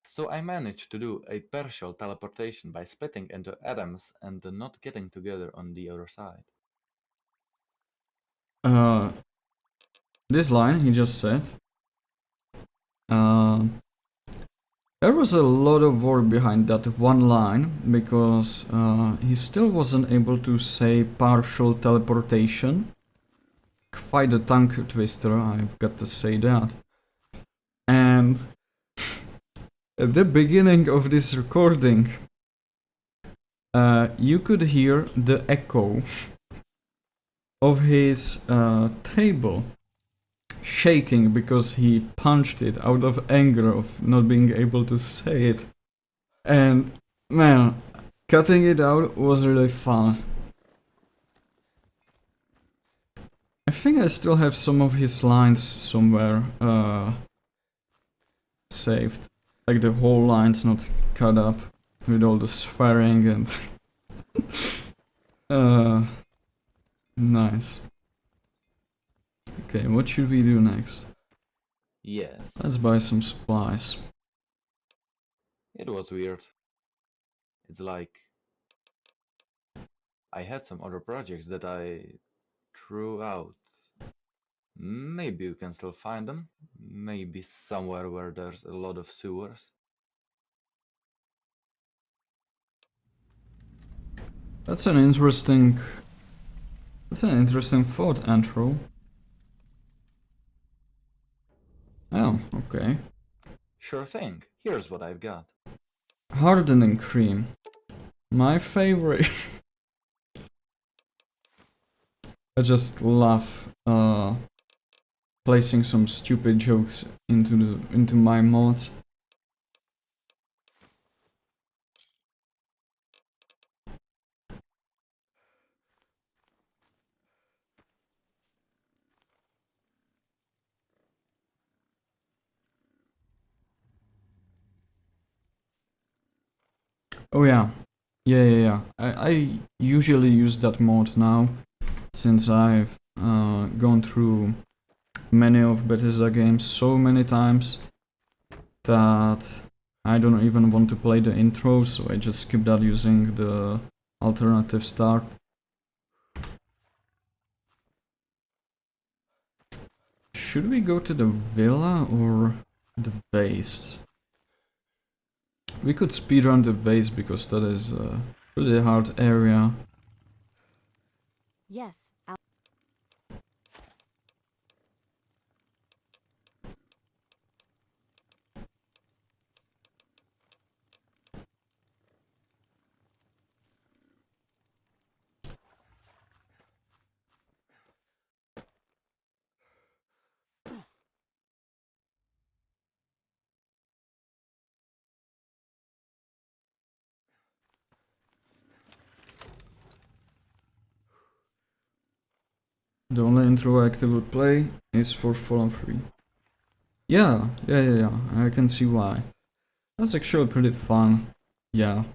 So I managed to do a partial teleportation by splitting into atoms and not getting together on the other side. This line he just said. There was a lot of work behind that one line, because he still wasn't able to say partial teleportation. Quite a tongue twister, I've got to say that. And at the beginning of this recording, you could hear the echo of his table shaking because he punched it out of anger of not being able to say it. And man, cutting it out was really fun. I think I still have some of his lines somewhere saved. Like the whole line's not cut up with all the swearing and nice. Okay, what should we do next? Yes, Let's buy some supplies. it was weird. It's like I had some other projects that I threw out. Maybe you can still find them. Maybe somewhere where there's a lot of sewers. That's an interesting thought, Antro. Oh, okay. Sure thing. Here's what I've got. Hardening cream. My favorite. I just love placing some stupid jokes into my mods. Oh yeah. Yeah. I usually use that mod now, since I've gone through many of Bethesda games so many times that I don't even want to play the intro, so I just skip that using the alternative start. Should we go to the villa or the base? We could speedrun the base because that is a pretty hard area. Yes, The only intro I actively play is for Fallen 3. Yeah, I can see why. That's actually pretty fun, yeah.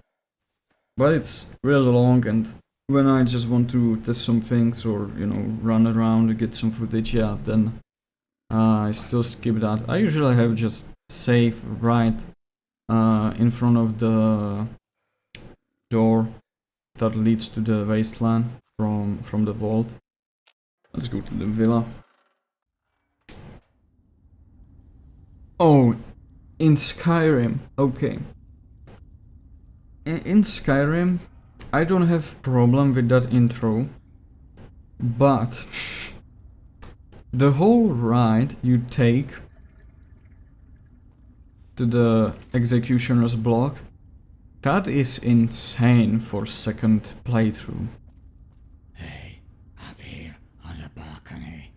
But it's really long, and when I just want to test some things or, you know, run around to get some footage, yeah, then I still skip that. I usually have just save right in front of the door that leads to the wasteland from the vault. Let's go to the villa. Oh, in Skyrim, okay. In Skyrim, I don't have problem with that intro, but the whole ride you take to the executioner's block, that is insane for second playthrough. Hey, up here on the balcony.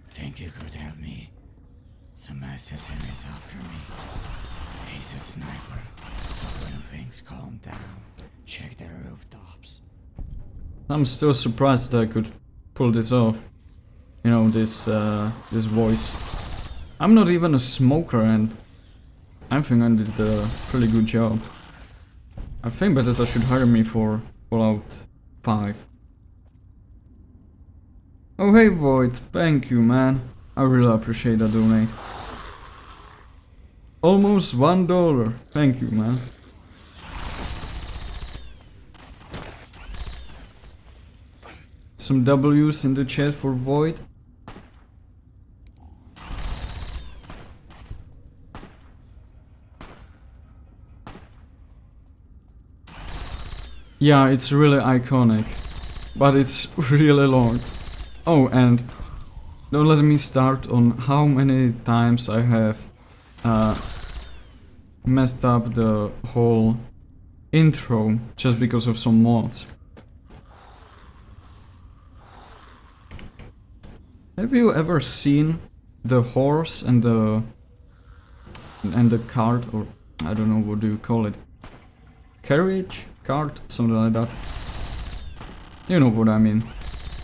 Think you could help me? Some assassin is after me. He's a sniper, so when things calm down, check the rooftops. I'm still surprised that I could pull this off. You know, this voice. I'm not even a smoker, and I think I did a pretty good job. I think Bethesda should hire me for Fallout 5. Oh hey Void, thank you man. I really appreciate that donate. Almost $1, thank you man. Some W's in the chat for Void. Yeah, it's really iconic, but it's really long. Oh, and don't let me start on how many times I have messed up the whole intro just because of some mods. Have you ever seen the horse and the cart, or I don't know, what do you call it? Carriage? Cart? Something like that. You know what I mean.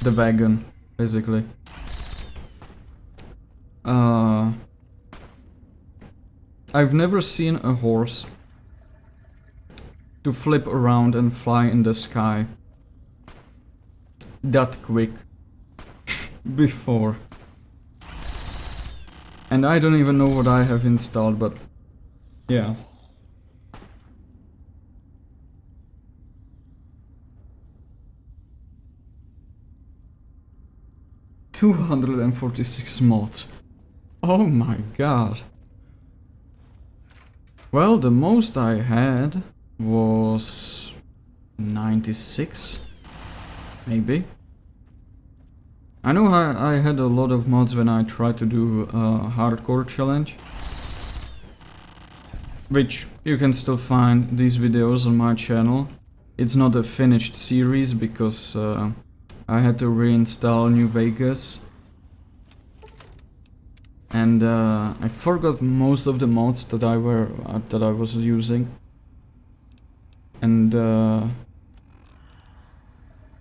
The wagon. basically. I've never seen a horse to flip around and fly in the sky that quick before. And I don't even know what I have installed, but yeah. $246 mods. Oh my god. Well, the most I had was 96, maybe. I know I had a lot of mods when I tried to do a hardcore challenge, which you can still find these videos on my channel. It's not a finished series because I had to reinstall New Vegas. And I forgot most of the mods that I was using. And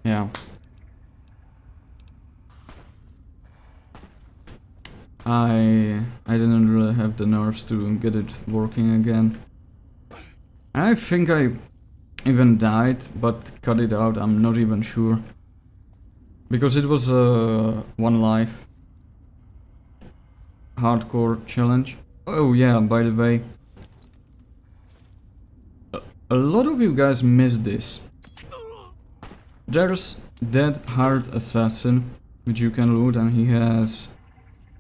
yeah. I didn't really have the nerves to get it working again. I think I even died, but cut it out, I'm not even sure. Because it was a one life hardcore challenge. Oh yeah, by the way, a lot of you guys missed this. There's Dead Hard Assassin, which you can loot, and he has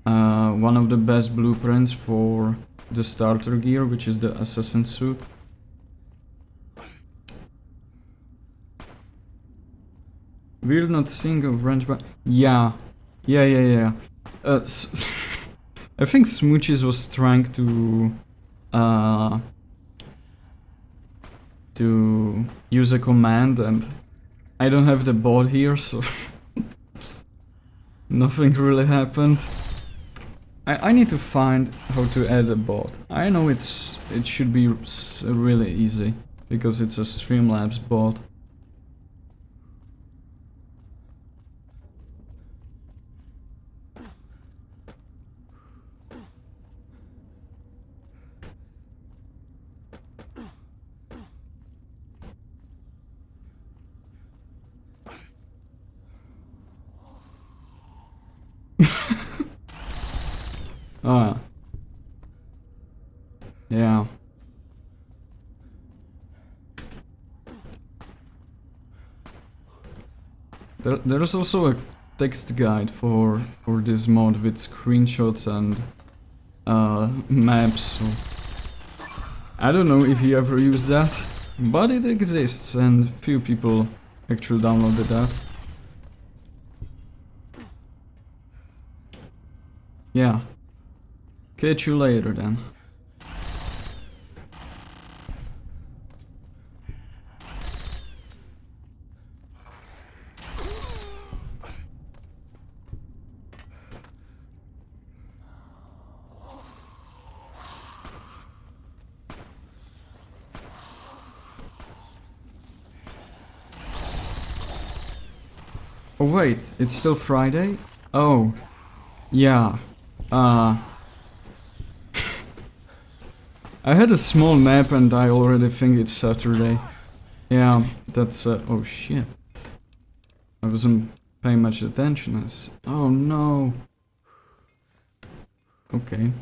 one of the best blueprints for the starter gear, which is the assassin suit. We're not seeing a range, but yeah. I think Smooches was trying to use a command, and I don't have the bot here, so nothing really happened. I need to find how to add a bot. I know it should be really easy because it's a Streamlabs bot. Ah. Yeah. There's also a text guide for this mod with screenshots and maps. So I don't know if you ever use that, but it exists and few people actually downloaded that. Yeah. Catch you later then. Oh wait, it's still Friday? Oh. Yeah. I had a small nap and I already think it's Saturday. Yeah, that's oh shit. I wasn't paying much attention. Oh no. Okay.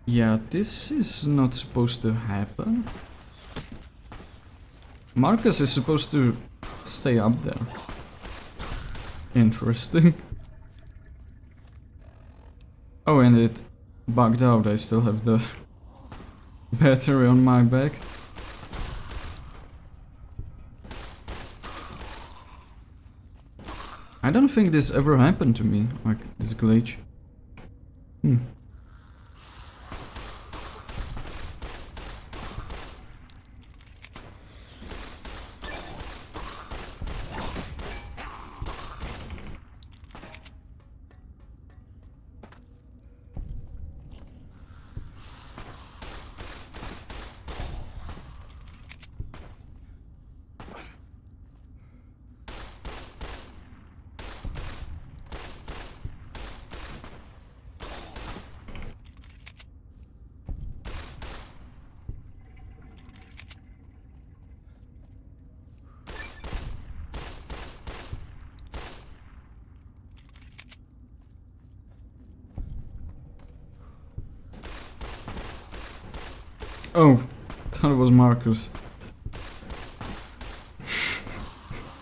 Yeah, this is not supposed to happen. Marcus is supposed to stay up there. Interesting. Oh, and it bugged out. I still have the battery on my back. I don't think this ever happened to me, like this glitch. Oh, that was Marcus.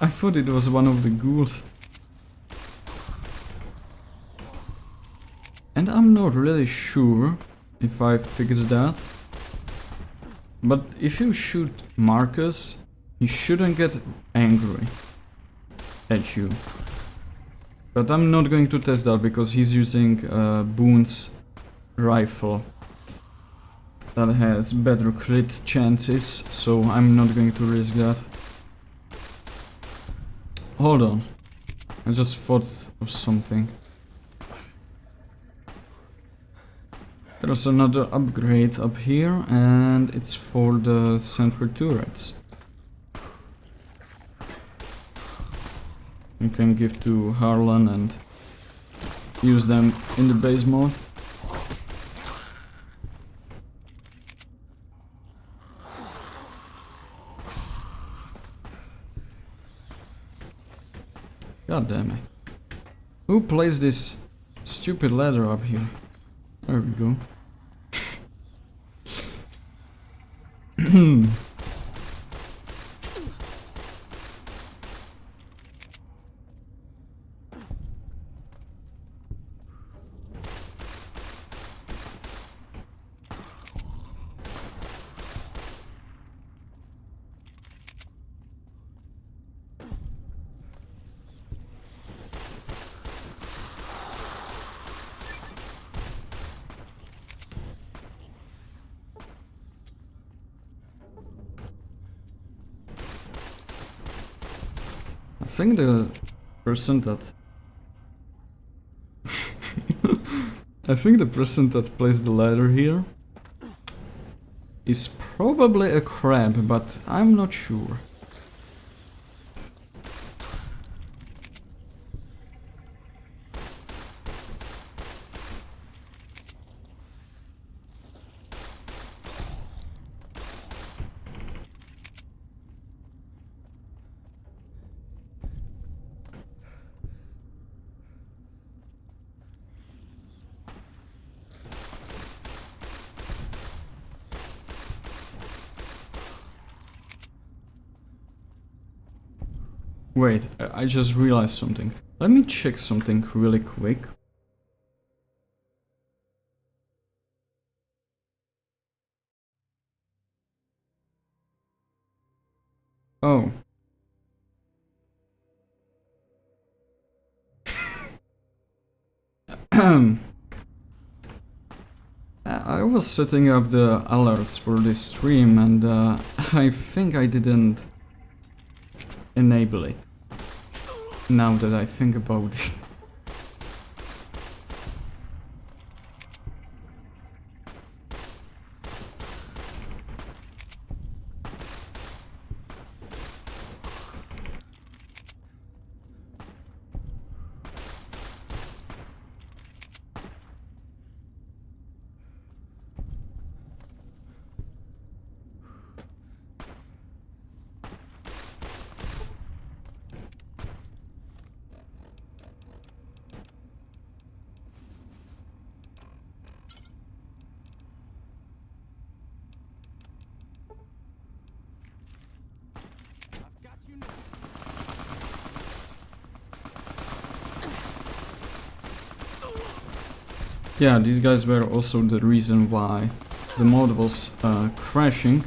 I thought it was one of the ghouls. And I'm not really sure if I fixed that. But if you shoot Marcus, he shouldn't get angry at you. But I'm not going to test that because he's using Boone's rifle that has better crit chances, so I'm not going to risk that. Hold on, I just thought of something. There's another upgrade up here, and it's for the sentry turrets. You can give to Harlan and use them in the base mode. God damn it. Who placed this stupid ladder up here? There we go. I think the person that I think the person that placed the ladder here is probably a crab, but I'm not sure. Wait, I just realized something. Let me check something really quick. Oh. I was setting up the alerts for this stream and I think I didn't enable it. Now that I think about it. Yeah, these guys were also the reason why the mod was crashing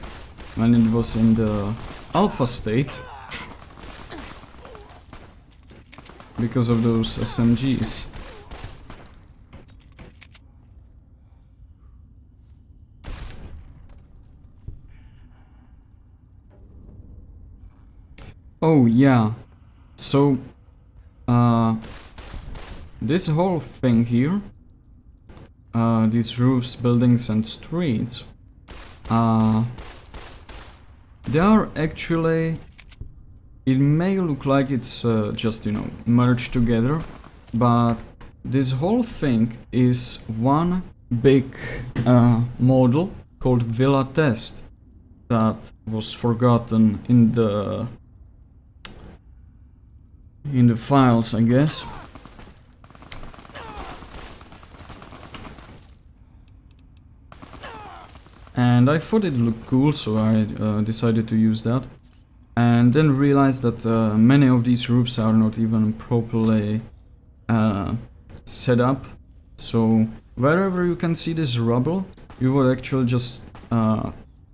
when it was in the alpha state. Because of those SMGs. Oh yeah, so this whole thing here, these roofs, buildings and streets, they are actually, it may look like it's just, you know, merged together, but this whole thing is one big model called Villa Test that was forgotten in the files, I guess. And I thought it looked cool, so I decided to use that. And then realized that many of these roofs are not even properly set up. So wherever you can see this rubble, you would actually just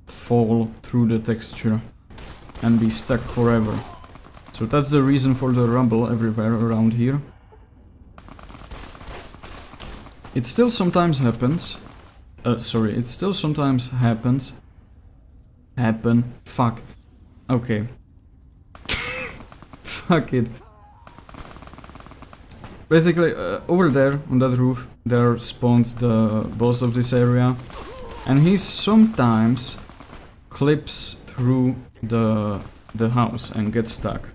fall through the texture and be stuck forever. So that's the reason for the rubble everywhere around here. It still sometimes happens. It still sometimes happens. Fuck. Okay. Fuck it. Basically, over there, on that roof, there spawns the boss of this area. And he sometimes clips through the house and gets stuck.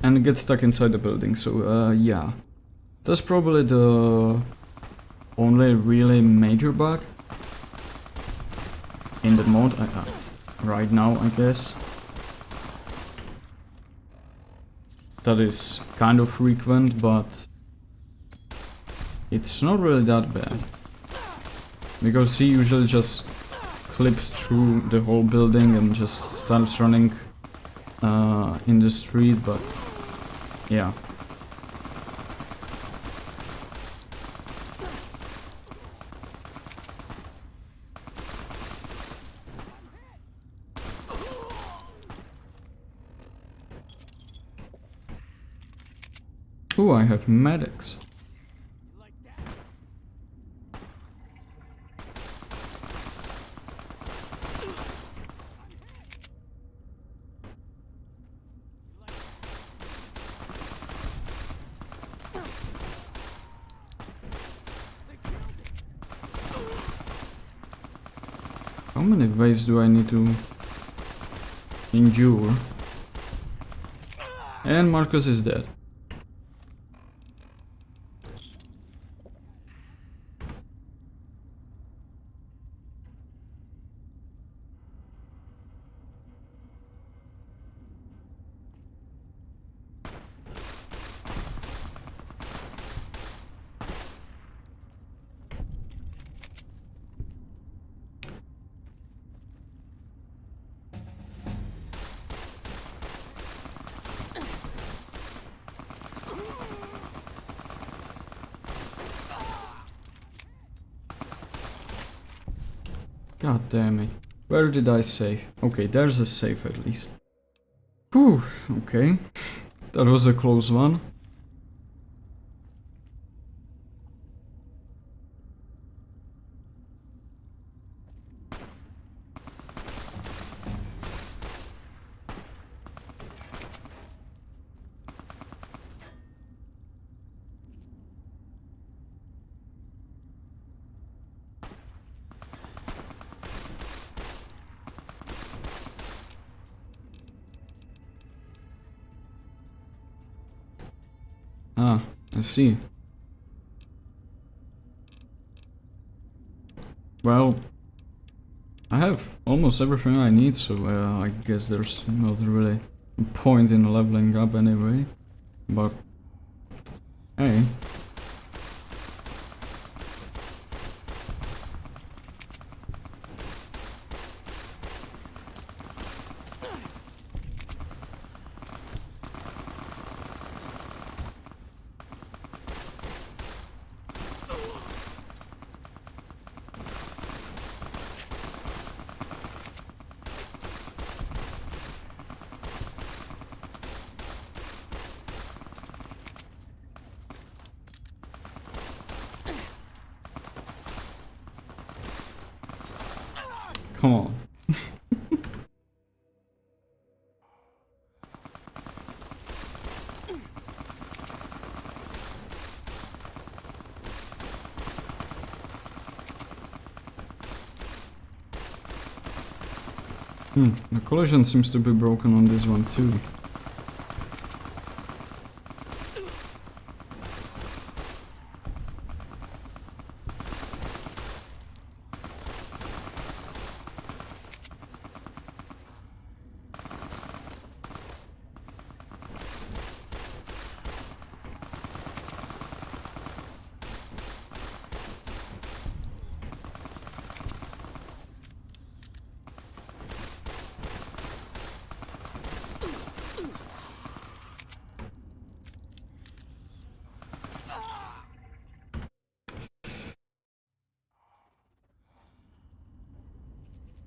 And gets stuck inside the building, so yeah. That's probably the only really major bug in the mod right now, I guess. That is kind of frequent, but it's not really that bad. Because he usually just clips through the whole building and just starts running in the street, but yeah. Oh, I have medics. How many waves do I need to endure? And Marcus is dead. God damn it. Where did I save? Okay, there's a save at least. Whew, okay. That was a close one. Ah, I see. Well, I have almost everything I need, so I guess there's not really a point in leveling up anyway. But, hey. Come on. The collision seems to be broken on this one too.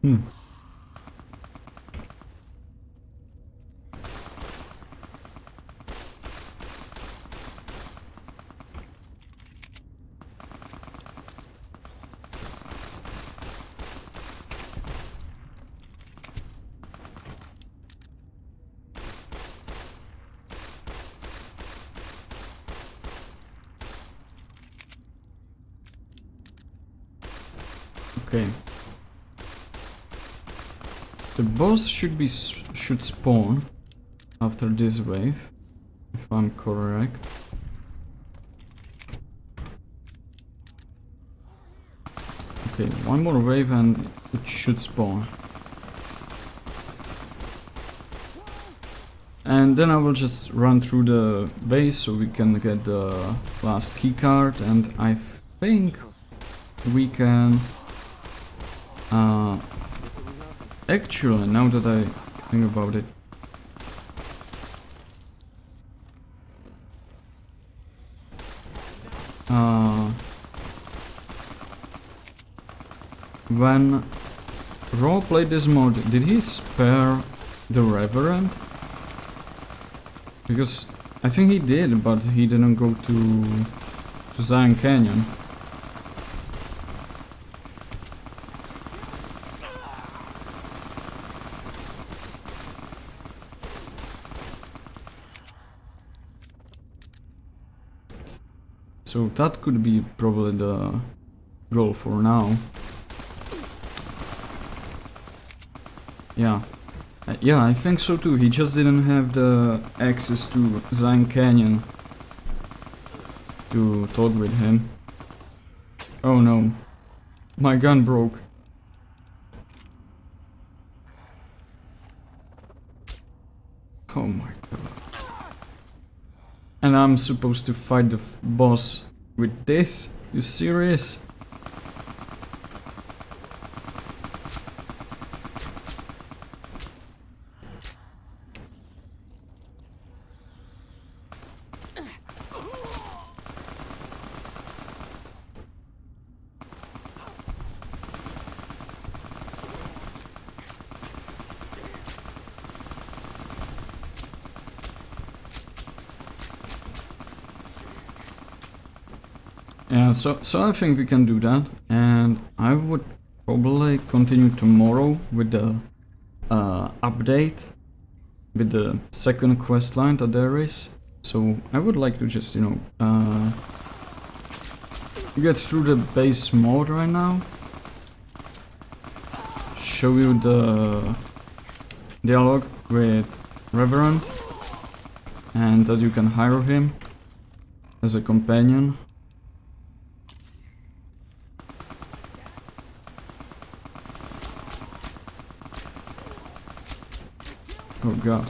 Okay. The boss should spawn after this wave, if I'm correct. Okay, one more wave and it should spawn. And then I will just run through the base so we can get the last key card, and I think we can actually, now that I think about it, when Raw played this mod, did he spare the Reverend? Because I think he did, but he didn't go to Zion Canyon. So that could be probably the goal for now. Yeah. Yeah, I think so too. He just didn't have the access to Zion Canyon to talk with him. Oh no. My gun broke. Oh my god. And I'm supposed to fight the boss with this? You serious? Yeah, so I think we can do that, and I would probably continue tomorrow with the update, with the second quest line that there is. So I would like to just, you know, get through the base mode right now, show you the dialogue with Reverend, and that you can hire him as a companion. Oh god.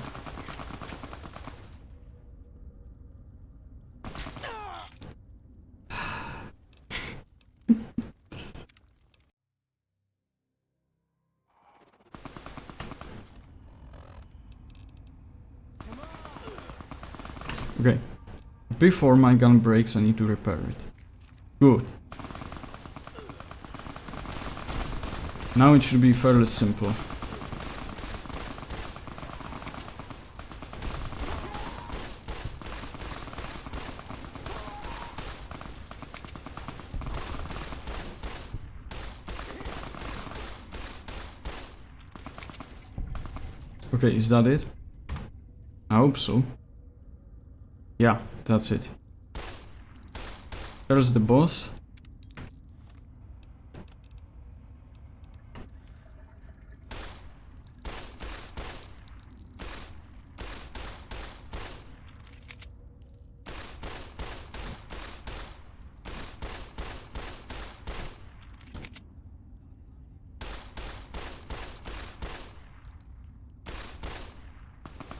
Okay. Before my gun breaks, I need to repair it. Good. Now it should be fairly simple. Okay, is that it? I hope so. Yeah, that's it. There's the boss.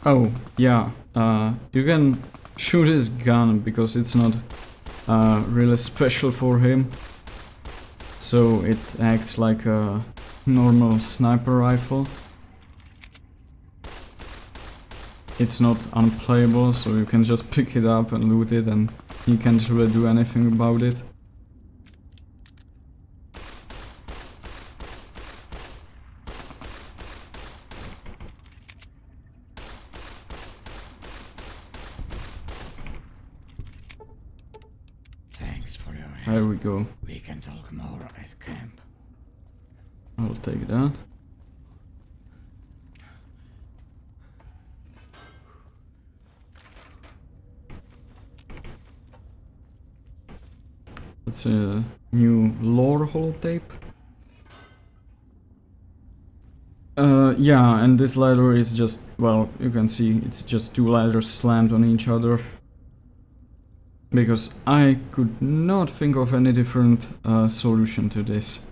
Oh, yeah, you can shoot his gun because it's not really special for him. So it acts like a normal sniper rifle. It's not unplayable, so you can just pick it up and loot it, and he can't really do anything about it. There we go. We can talk more at camp. I'll take that. That's a new lore holotape. Yeah, and this ladder is just, well, you can see it's just two ladders slammed on each other. Because I could not think of any different solution to this.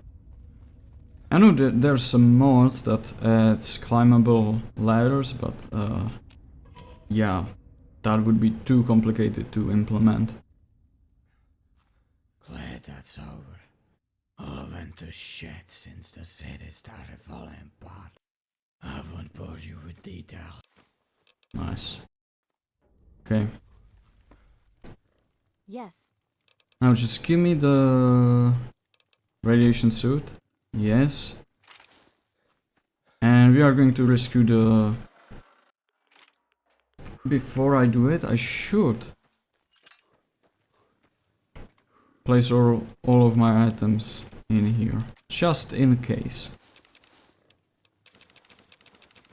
I know that there's some mods that adds climbable ladders, but yeah, that would be too complicated to implement. Glad that's over. All went to shit since the city started falling apart. I won't bore you with detail. Nice. Okay. Yes. Now just give me the radiation suit. Yes. And we are going to rescue the... Before I do it, I should place all of my items in here. Just in case.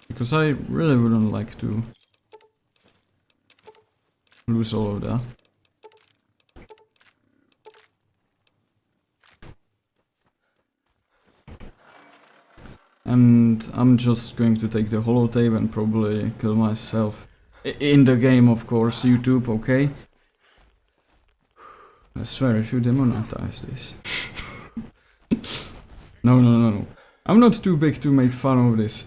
Because I really wouldn't like to lose all of that. And I'm just going to take the holotape and probably kill myself. In the game, of course, YouTube, okay? I swear, if you demonetize this. No. I'm not too big to make fun of this.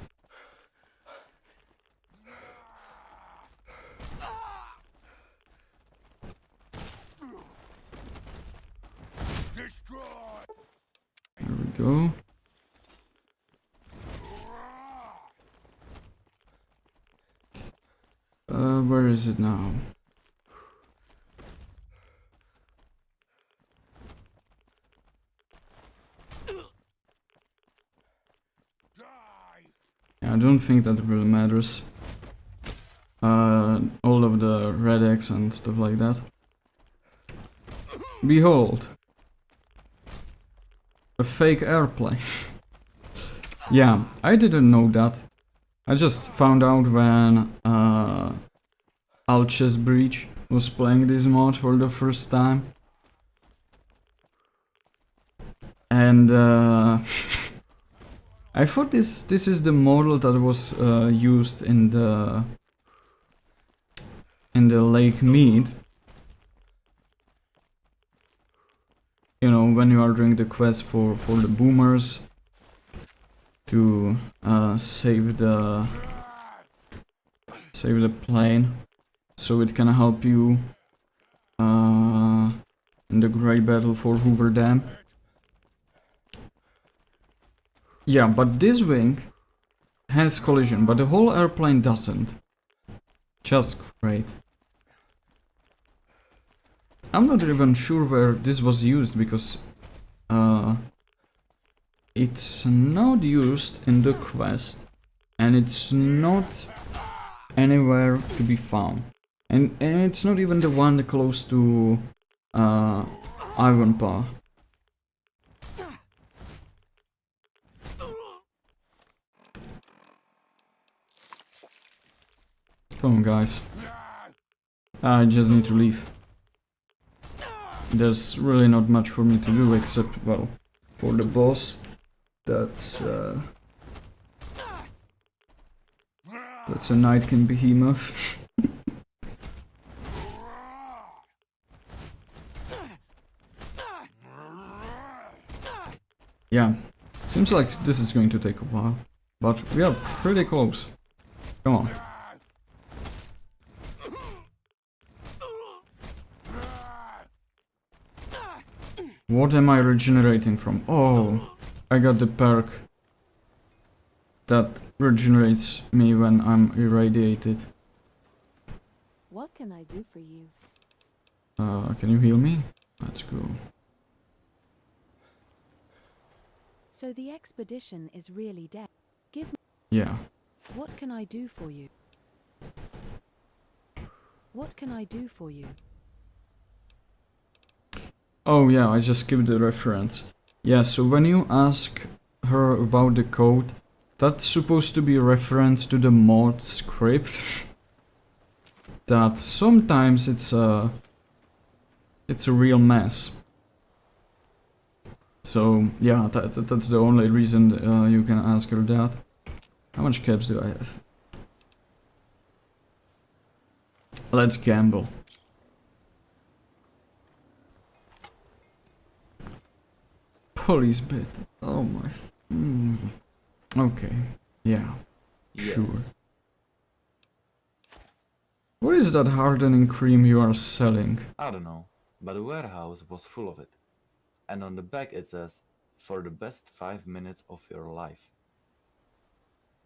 There we go. Where is it now? Yeah, I don't think that really matters. All of the red X and stuff like that. Behold! A fake airplane. Yeah, I didn't know that. I just found out when Alch's Breach was playing this mod for the first time. And I thought this is the model that was used in the Lake Mead. You know, when you are doing the quest for the boomers to save the plane, so it can help you in the great battle for Hoover Dam. Yeah, but this wing has collision, but the whole airplane doesn't. Just great. I'm not even sure where this was used, because it's not used in the quest, and it's not anywhere to be found. And it's not even the one close to Ivanpah. Come on, guys. I just need to leave. There's really not much for me to do except, well, for the boss. That's a Nightkin behemoth. Yeah, seems like this is going to take a while, but we are pretty close. Come on. What am I regenerating from? Oh, I got the perk that regenerates me when I'm irradiated. What can I do for you? Can you heal me? Let's go. So the expedition is really dead. Give me... Yeah. What can I do for you? What can I do for you? Oh yeah, I just skipped the reference. Yeah, so when you ask her about the code, that's supposed to be a reference to the mod script. That sometimes it's a real mess. So yeah, that's the only reason you can ask her that. How much caps do I have? Let's gamble. Police bit. Oh my. Okay. Yeah. Yes. Sure. What is that hardening cream you are selling? I don't know, but the warehouse was full of it. And on the back it says, for the best 5 minutes of your life.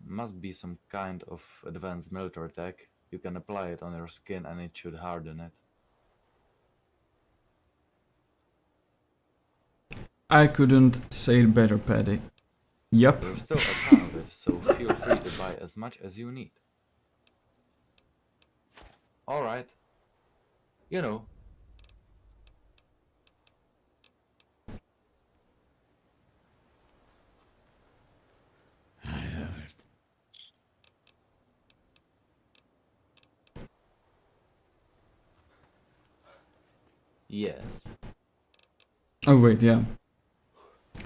Must be some kind of advanced military tech. You can apply it on your skin and it should harden it. I couldn't say it better, Paddy. Yup. There's still a ton of it, so feel free to buy as much as you need. Alright. You know. I heard. Yes. Oh wait, yeah.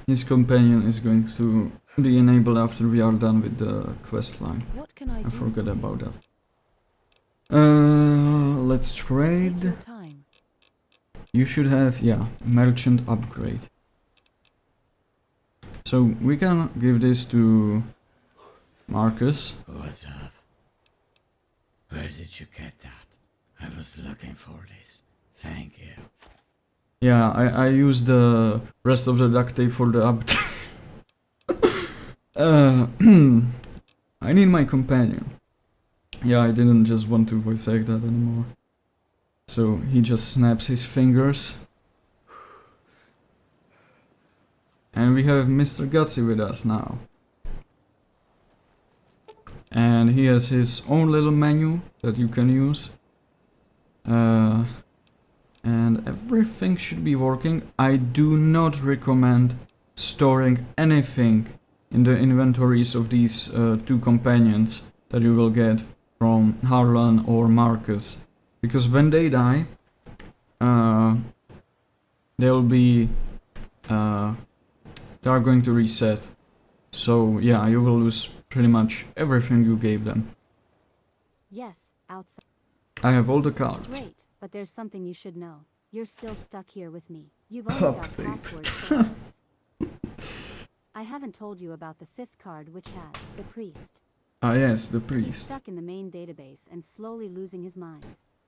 His companion is going to be enabled after we are done with the quest line. What can I I do? forgot for you? about that. Let's Take trade. your time. You should have, yeah, merchant upgrade. So we can give this to Marcus. What's up? Where did you get that? I was looking for this. Thank you. Yeah, I used the rest of the duct tape for the update. I need my companion. Yeah, I didn't just want to voice act that anymore. So he just snaps his fingers. And we have Mr. Gutsy with us now. And he has his own little menu that you can use. And everything should be working. I do not recommend storing anything in the inventories of these two companions that you will get from Harlan or Marcus. Because when they die, they'll be... they are going to reset. So yeah, you will lose pretty much everything you gave them. Yes, outside. I have all the cards. Great, but there's something you should know. You're still stuck here with me. You've only got passwords for others. I haven't told you about the fifth card, which has the priest. Ah yes, the He's priest. stuck in the main database and slowly losing his mind.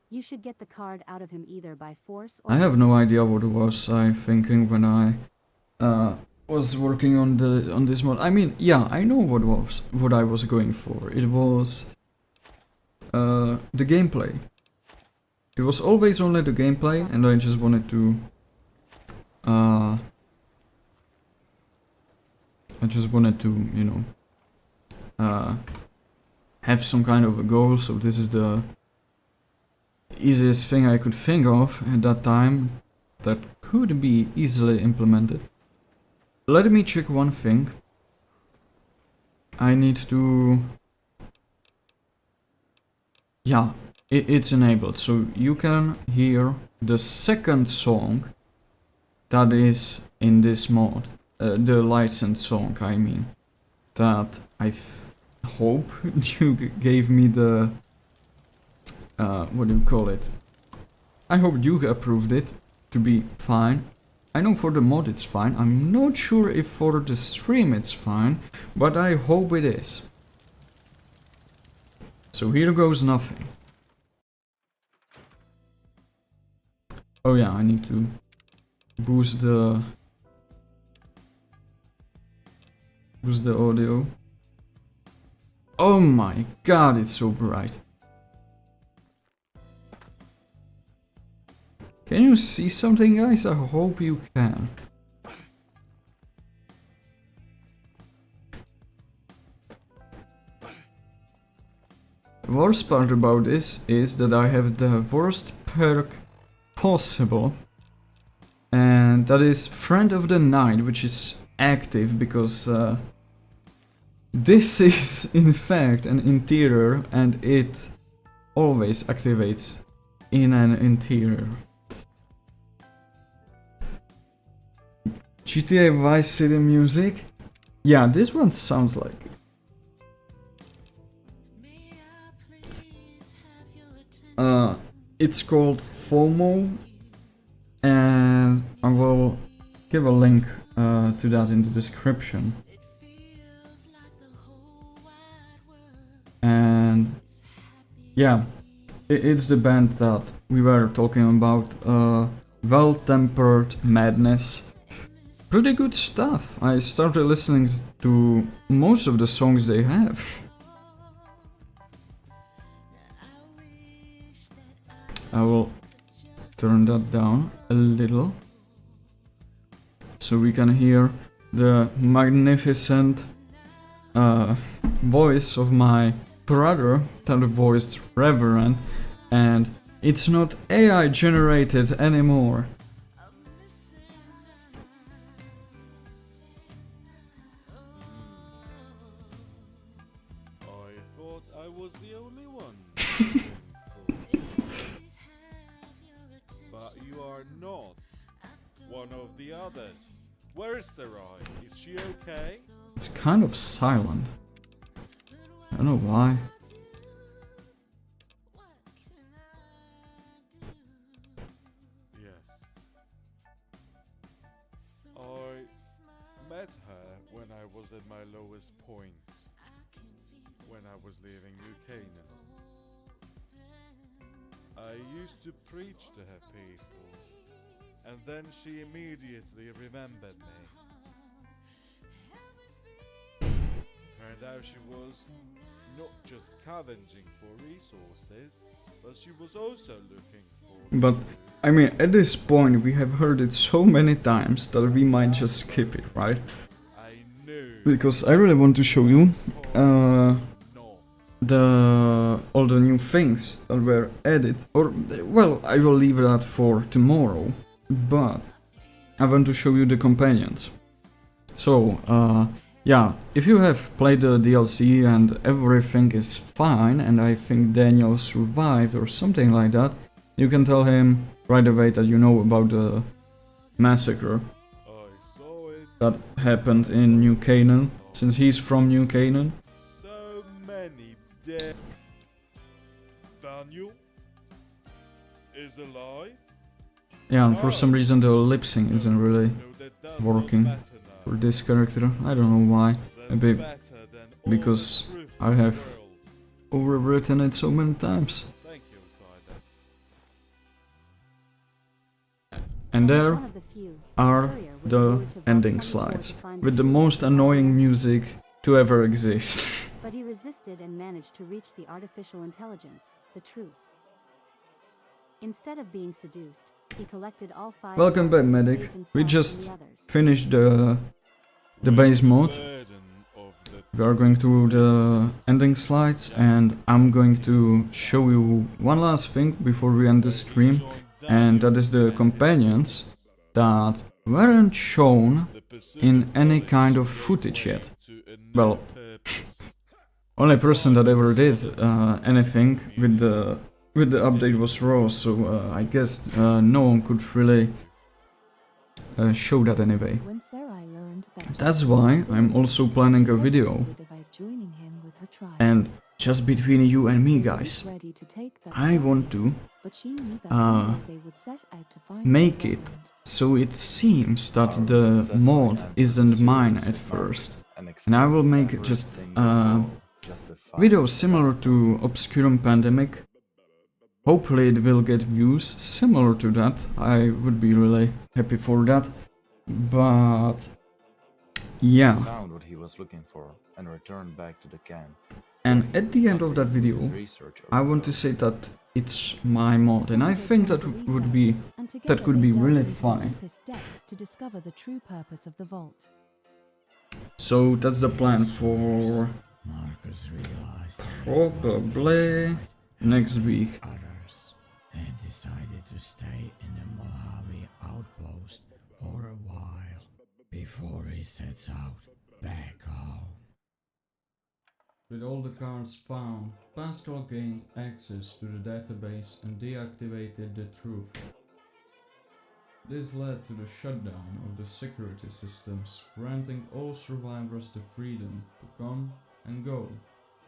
You should get the card out of him either by force or... I have no idea what was I thinking when I was working on this mod. I mean, yeah, I know what I was going for. It was the gameplay. It was always only the gameplay, and I just wanted to you know, have some kind of a goal. So this is the easiest thing I could think of at that time that could be easily implemented. Let me check one thing. I need to... Yeah, it's enabled, so you can hear the second song that is in this mod. The licensed song, I mean. That I hope you gave me the... what do you call it? I hope you approved it to be fine. I know for the mod it's fine. I'm not sure if for the stream it's fine, but I hope it is. So here goes nothing. Oh yeah, I need to boost the audio. Oh my god, it's so bright. Can you see something, guys? I hope you can. The worst part about this is that I have the worst perk possible, and and that is Friend of the Night, which is active because this is in fact an interior and it always activates in an interior. GTA Vice City music? Yeah, this one sounds like it. It's called FOMO, and I will give a link to that in the description. And yeah, it's the band that we were talking about, Well-Tempered Madness. Pretty good stuff. I started listening to most of the songs they have. I will turn that down a little so we can hear the magnificent voice of my brother, that voiced Reverend, and it's not AI generated anymore. I thought I was the only one. But you are not one of the others. Where is Sarai? Is she okay? It's kind of silent. I don't know why. Yes. I met her when I was at my lowest point. When I was leaving New Canaan. I used to preach to her people, and then she immediately remembered me. Turned out she was not just scavenging for resources, but she was also looking for... But, I mean, at this point we have heard it so many times that we might just skip it, right? I knew... Because I really want to show you all the new things that were added, or well, I will leave that for tomorrow, but I want to show you the companions. So yeah, if you have played the DLC and everything is fine, and I think Daniel survived or something like that, you can tell him right away that you know about the massacre that happened in New Canaan, since he's from New Canaan. So many dead. Daniel is alive? Yeah, and for some reason the lip sync isn't really No, that does working not matter now. for this character. I don't know why. That's Maybe better than all because the truth I in the have world. overwritten it so many times. Thank you, Cider. And I was there one of the few. are Courier was the lured to Vault ending 24 slides, to find with the truth. most annoying music to ever exist. But he resisted and managed to reach the artificial intelligence, the truth. Instead of being seduced, he collected all 5 Welcome back, cards and medic. saved himself We and just the others. finished the base mode. Burden of the We are going to the ending slides, and I'm going to show you one last thing before we end the stream, and that is the companions that weren't shown in any kind of footage yet. Well, only person that ever did anything with the update was Raw, so I guess no one could really show that anyway. When Sarai learned that That's Jacob why was dead, I'm also planning a she video. hesitated about joining him with her tribe. And just between you and me, They weren't guys, ready to take that I step want yet, to but she knew that someday they would set out to find make their it land. so it seems that the mod isn't mine at first. And I will make just a video similar to Obscurum Pandemic. Hopefully it will get views similar to that. I would be really happy for that. But yeah. Found what he was looking for and returned back to the camp. And at the end of that video, I want to say that it's my mod, and I think that would be could be really funny. To discover the true purpose of the vault. So that's the plan for Marcus realized probably next week. others and decided to stay in the Mojave outpost for a while before he sets out back home. With all the cards found, Pascal gained access to the database and deactivated the truth. This led to the shutdown of the security systems, granting all survivors the freedom to come and go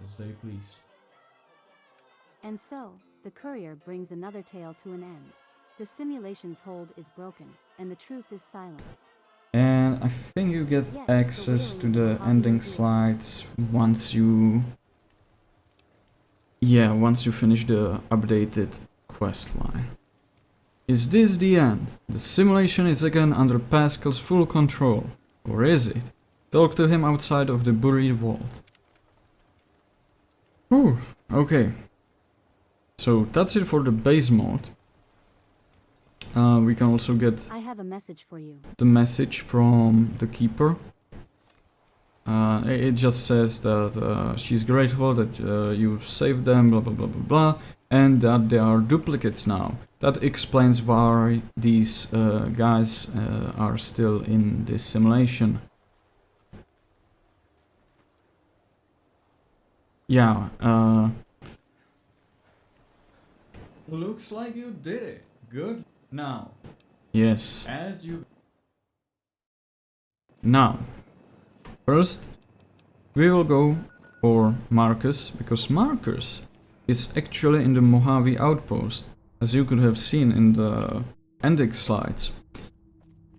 as they pleased. And so, the courier brings another tale to an end. The simulation's hold is broken, and the truth is silenced. And I think you get access to the ending slides once you... Yeah, once you finish the updated quest line. Is this the end? The simulation is again under Pascal's full control. Or is it? Talk to him outside of the buried vault. Whew, okay. So that's it for the base mode. We can also get I have a message for you. the message from the keeper. It just says that she's grateful that you've saved them, blah blah blah blah blah, and that they are duplicates now. That explains why these guys are still in this simulation. Yeah, looks like you did it. Good. Now. Yes. As you... Now. First, we will go for Marcus, because Marcus is actually in the Mojave outpost, as you could have seen in the index slides.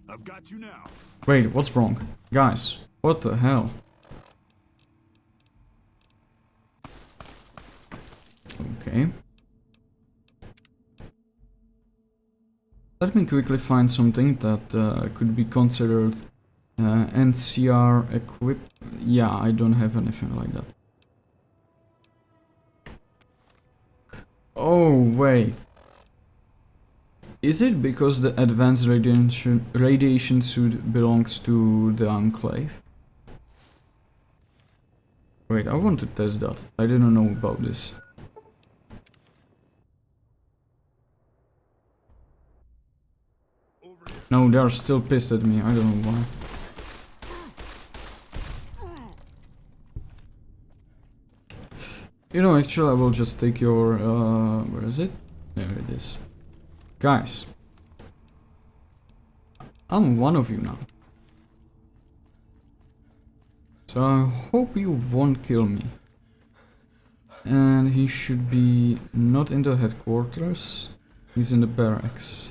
I've got you now. Wait, what's wrong? Guys, what the hell? Okay. Let me quickly find something that could be considered NCR equip. Yeah, I don't have anything like that. Oh, wait. Is it because the advanced radiation suit belongs to the Enclave? Wait, I want to test that. I didn't know about this. No, they are still pissed at me. I don't know why. You know, actually, I will just take your... where is it? There it is. Guys. I'm one of you now. So I hope you won't kill me. And he should be not in the headquarters. He's in the barracks.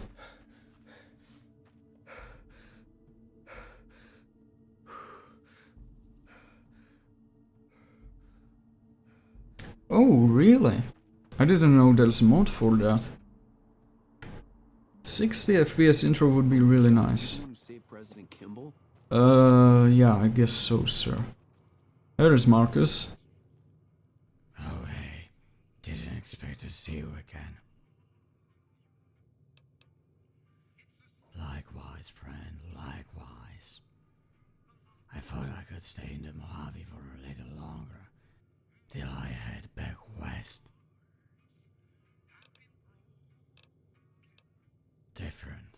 Oh, really? I didn't know there's a mod for that. 60 FPS intro would be really nice. Yeah, I guess so, sir. There is Marcus. Oh, hey. Didn't expect to see you again. Likewise, friend, likewise. I thought I could stay in the Mojave for a little longer, till I head back west. Different.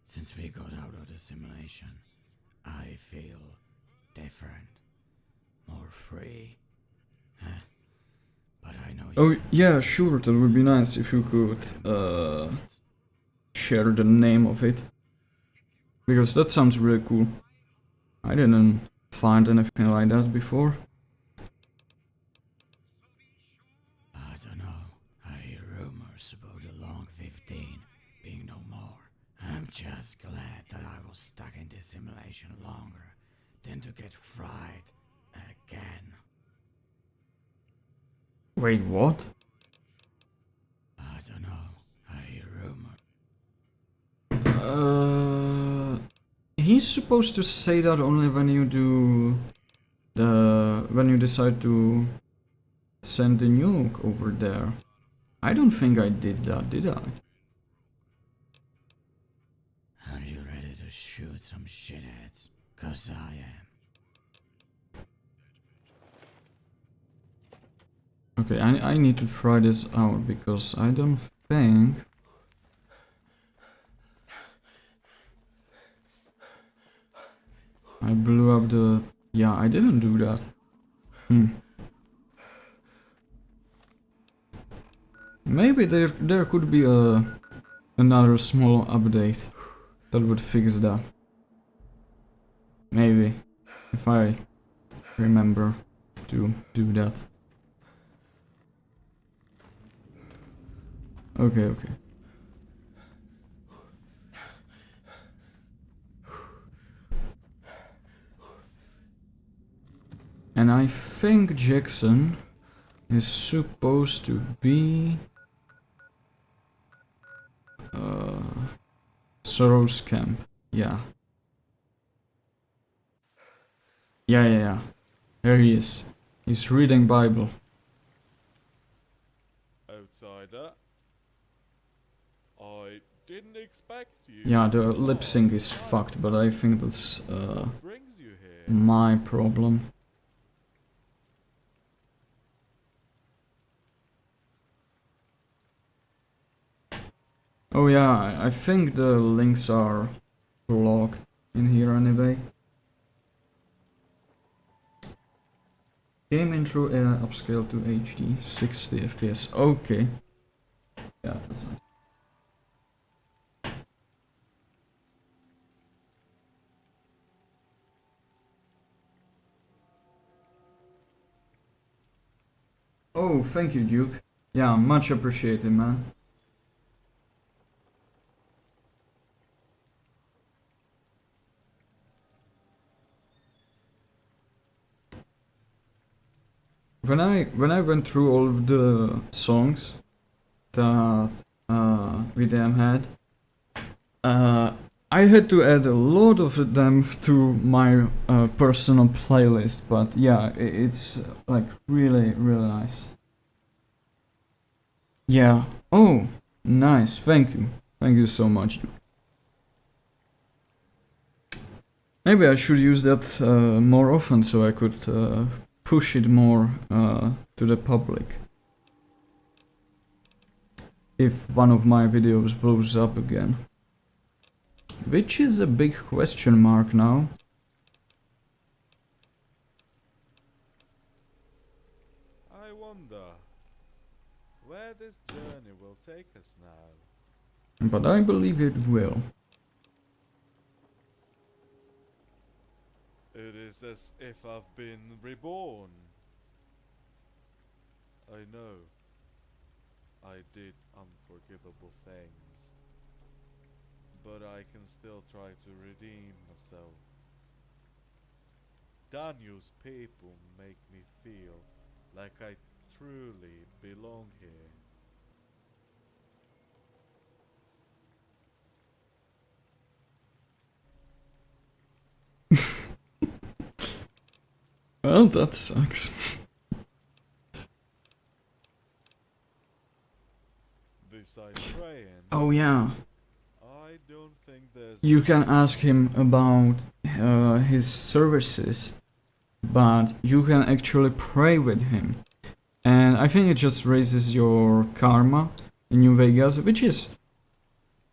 Since we got out of the simulation, I feel different. More free. But I know Oh, you yeah, sure, that would be nice if you could share the name of it. Because that sounds really cool. I didn't find anything like that before. I don't know. I hear rumors about the Long 15 being no more. I'm just glad that I was stuck in this simulation longer than to get fried again. Wait, what? I don't know. I hear rumors. He's supposed to say that only when you do when you decide to send the nuke over there. I don't think I did that, did I? Are you ready to shoot some shitheads? 'Cause I am. Okay, I need to try this out because I don't think... I blew up the... Yeah, I didn't do that. Maybe there could be another small update that would fix that. Maybe, if I remember to do that. Okay. And I think Jackson is supposed to be... Sorrow's camp. Yeah. Yeah. There he is. He's reading Bible. Outsider. I didn't expect you. Yeah, the lip sync is fucked, but I think that's Brings you here. my problem. Oh yeah, I think the links are blocked in here anyway. Game intro upscale to HD, 60 FPS. Okay. Yeah, that's right. Oh, thank you, Duke. Yeah, much appreciated, man. When I went through all of the songs that VDM had, I had to add a lot of them to my personal playlist, but yeah, it's like really nice. Yeah. Oh, nice. Thank you so much. Maybe I should use that more often so I could push it more to the public. If one of my videos blows up again. Which is a big question mark now. I wonder where this journey will take us now. But I believe it will. It is as if I've been reborn. I know I did unforgivable things, but I can still try to redeem myself. Daniel's people make me feel like I truly belong here. Well, that sucks. Besides praying, Oh yeah. I don't think there's... You can ask him about his services, but you can actually pray with him. And I think it just raises your karma in New Vegas, which is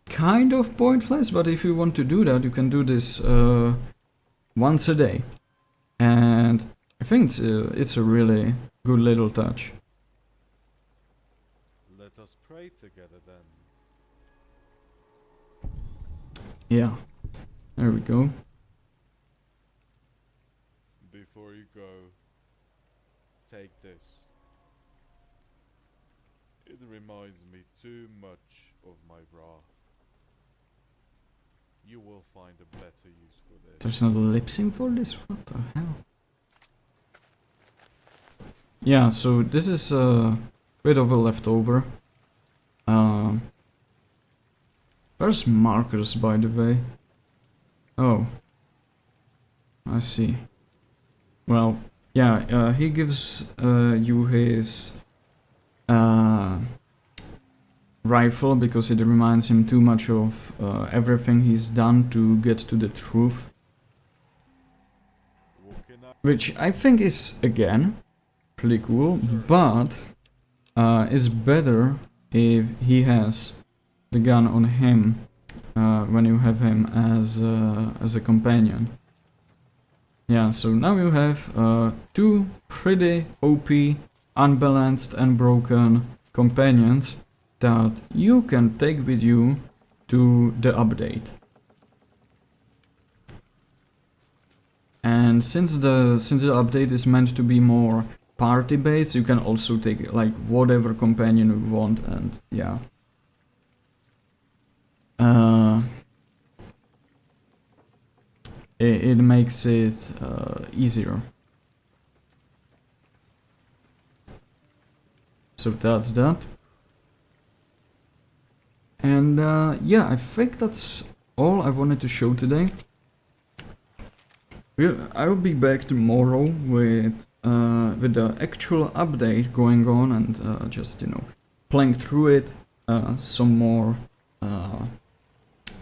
kind of pointless, but if you want to do that, you can do this once a day. And I think it's a really good little touch. Let us pray together then. Yeah, there we go. Before you go, take this. It reminds me too much of my wrath. You will find a better use for this. There's not a lip sync for this? What the hell? Yeah, so this is a bit of a leftover. Where's Marcus, by the way? Oh. I see. Well, yeah, he gives you his rifle because it reminds him too much of everything he's done to get to the truth. Which I think is, again, pretty cool, but it's better if he has the gun on him when you have him as a companion. yeah, so now you have 2 pretty OP, unbalanced and broken companions that you can take with you to the update. And since the update is meant to be more party based, you can also take like whatever companion you want, and yeah. It makes it easier. So that's that. And yeah, I think that's all I wanted to show today. I will be back tomorrow with the actual update going on, and just, you know, playing through it, some more,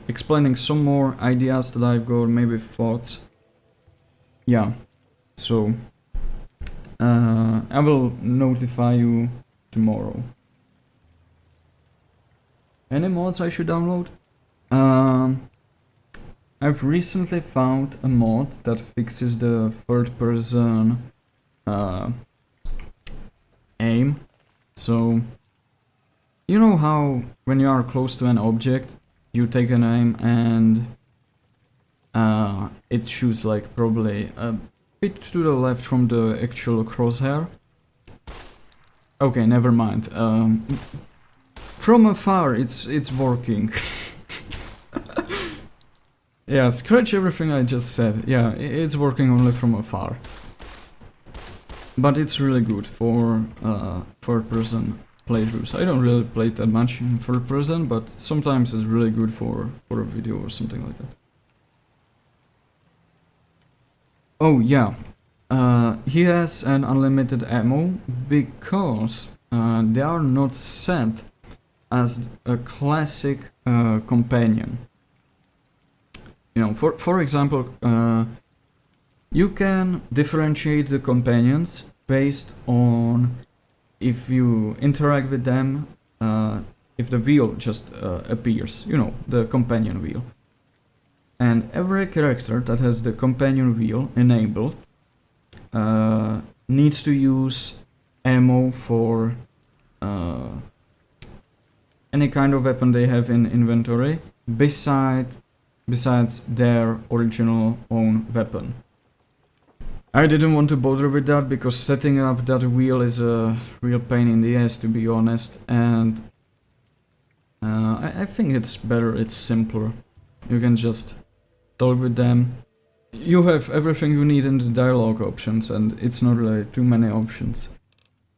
explaining some more ideas that I've got, maybe thoughts. Yeah, so I will notify you tomorrow. Any mods I should download? I've recently found a mod that fixes the third person aim. So, you know how when you are close to an object, you take an aim and it shoots like probably a bit to the left from the actual crosshair? Okay, never mind. From afar, it's working. Yeah, scratch everything I just said. Yeah, it's working only from afar. But it's really good for third-person playthroughs. I don't really play it that much in third person, but sometimes it's really good for a video or something like that. Oh yeah, he has an unlimited ammo because they are not set as a classic companion. You know, for example, you can differentiate the companions based on if you interact with them, if the wheel just appears, you know, the companion wheel. And every character that has the companion wheel enabled needs to use ammo for any kind of weapon they have in inventory besides their original own weapon. I didn't want to bother with that because setting up that wheel is a real pain in the ass, to be honest, and I think it's better, it's simpler. You can just talk with them. You have everything you need in the dialogue options, and it's not really too many options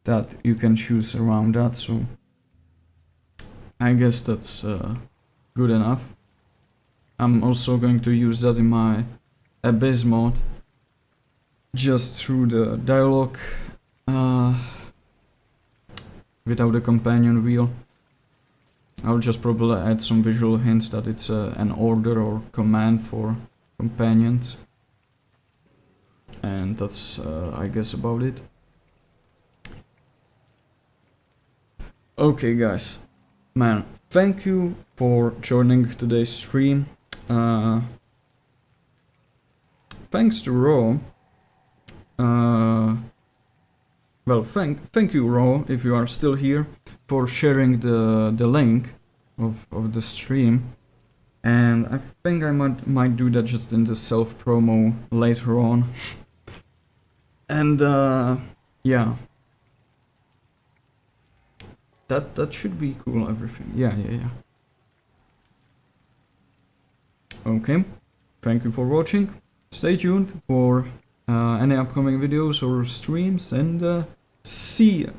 that you can choose around that, so I guess that's good enough. I'm also going to use that in my Abyss mod, just through the dialogue without a companion wheel. I'll just probably add some visual hints that it's an order or command for companions. And that's, I guess, about it. Okay, guys. Man, thank you for joining today's stream. Thanks to Raw. Well, thank you, Raw, if you are still here, for sharing the link of the stream. And I think I might do that just in the self-promo later on. And yeah. That should be cool, everything. Yeah. Okay. Thank you for watching. Stay tuned for any upcoming videos or streams, and see ya.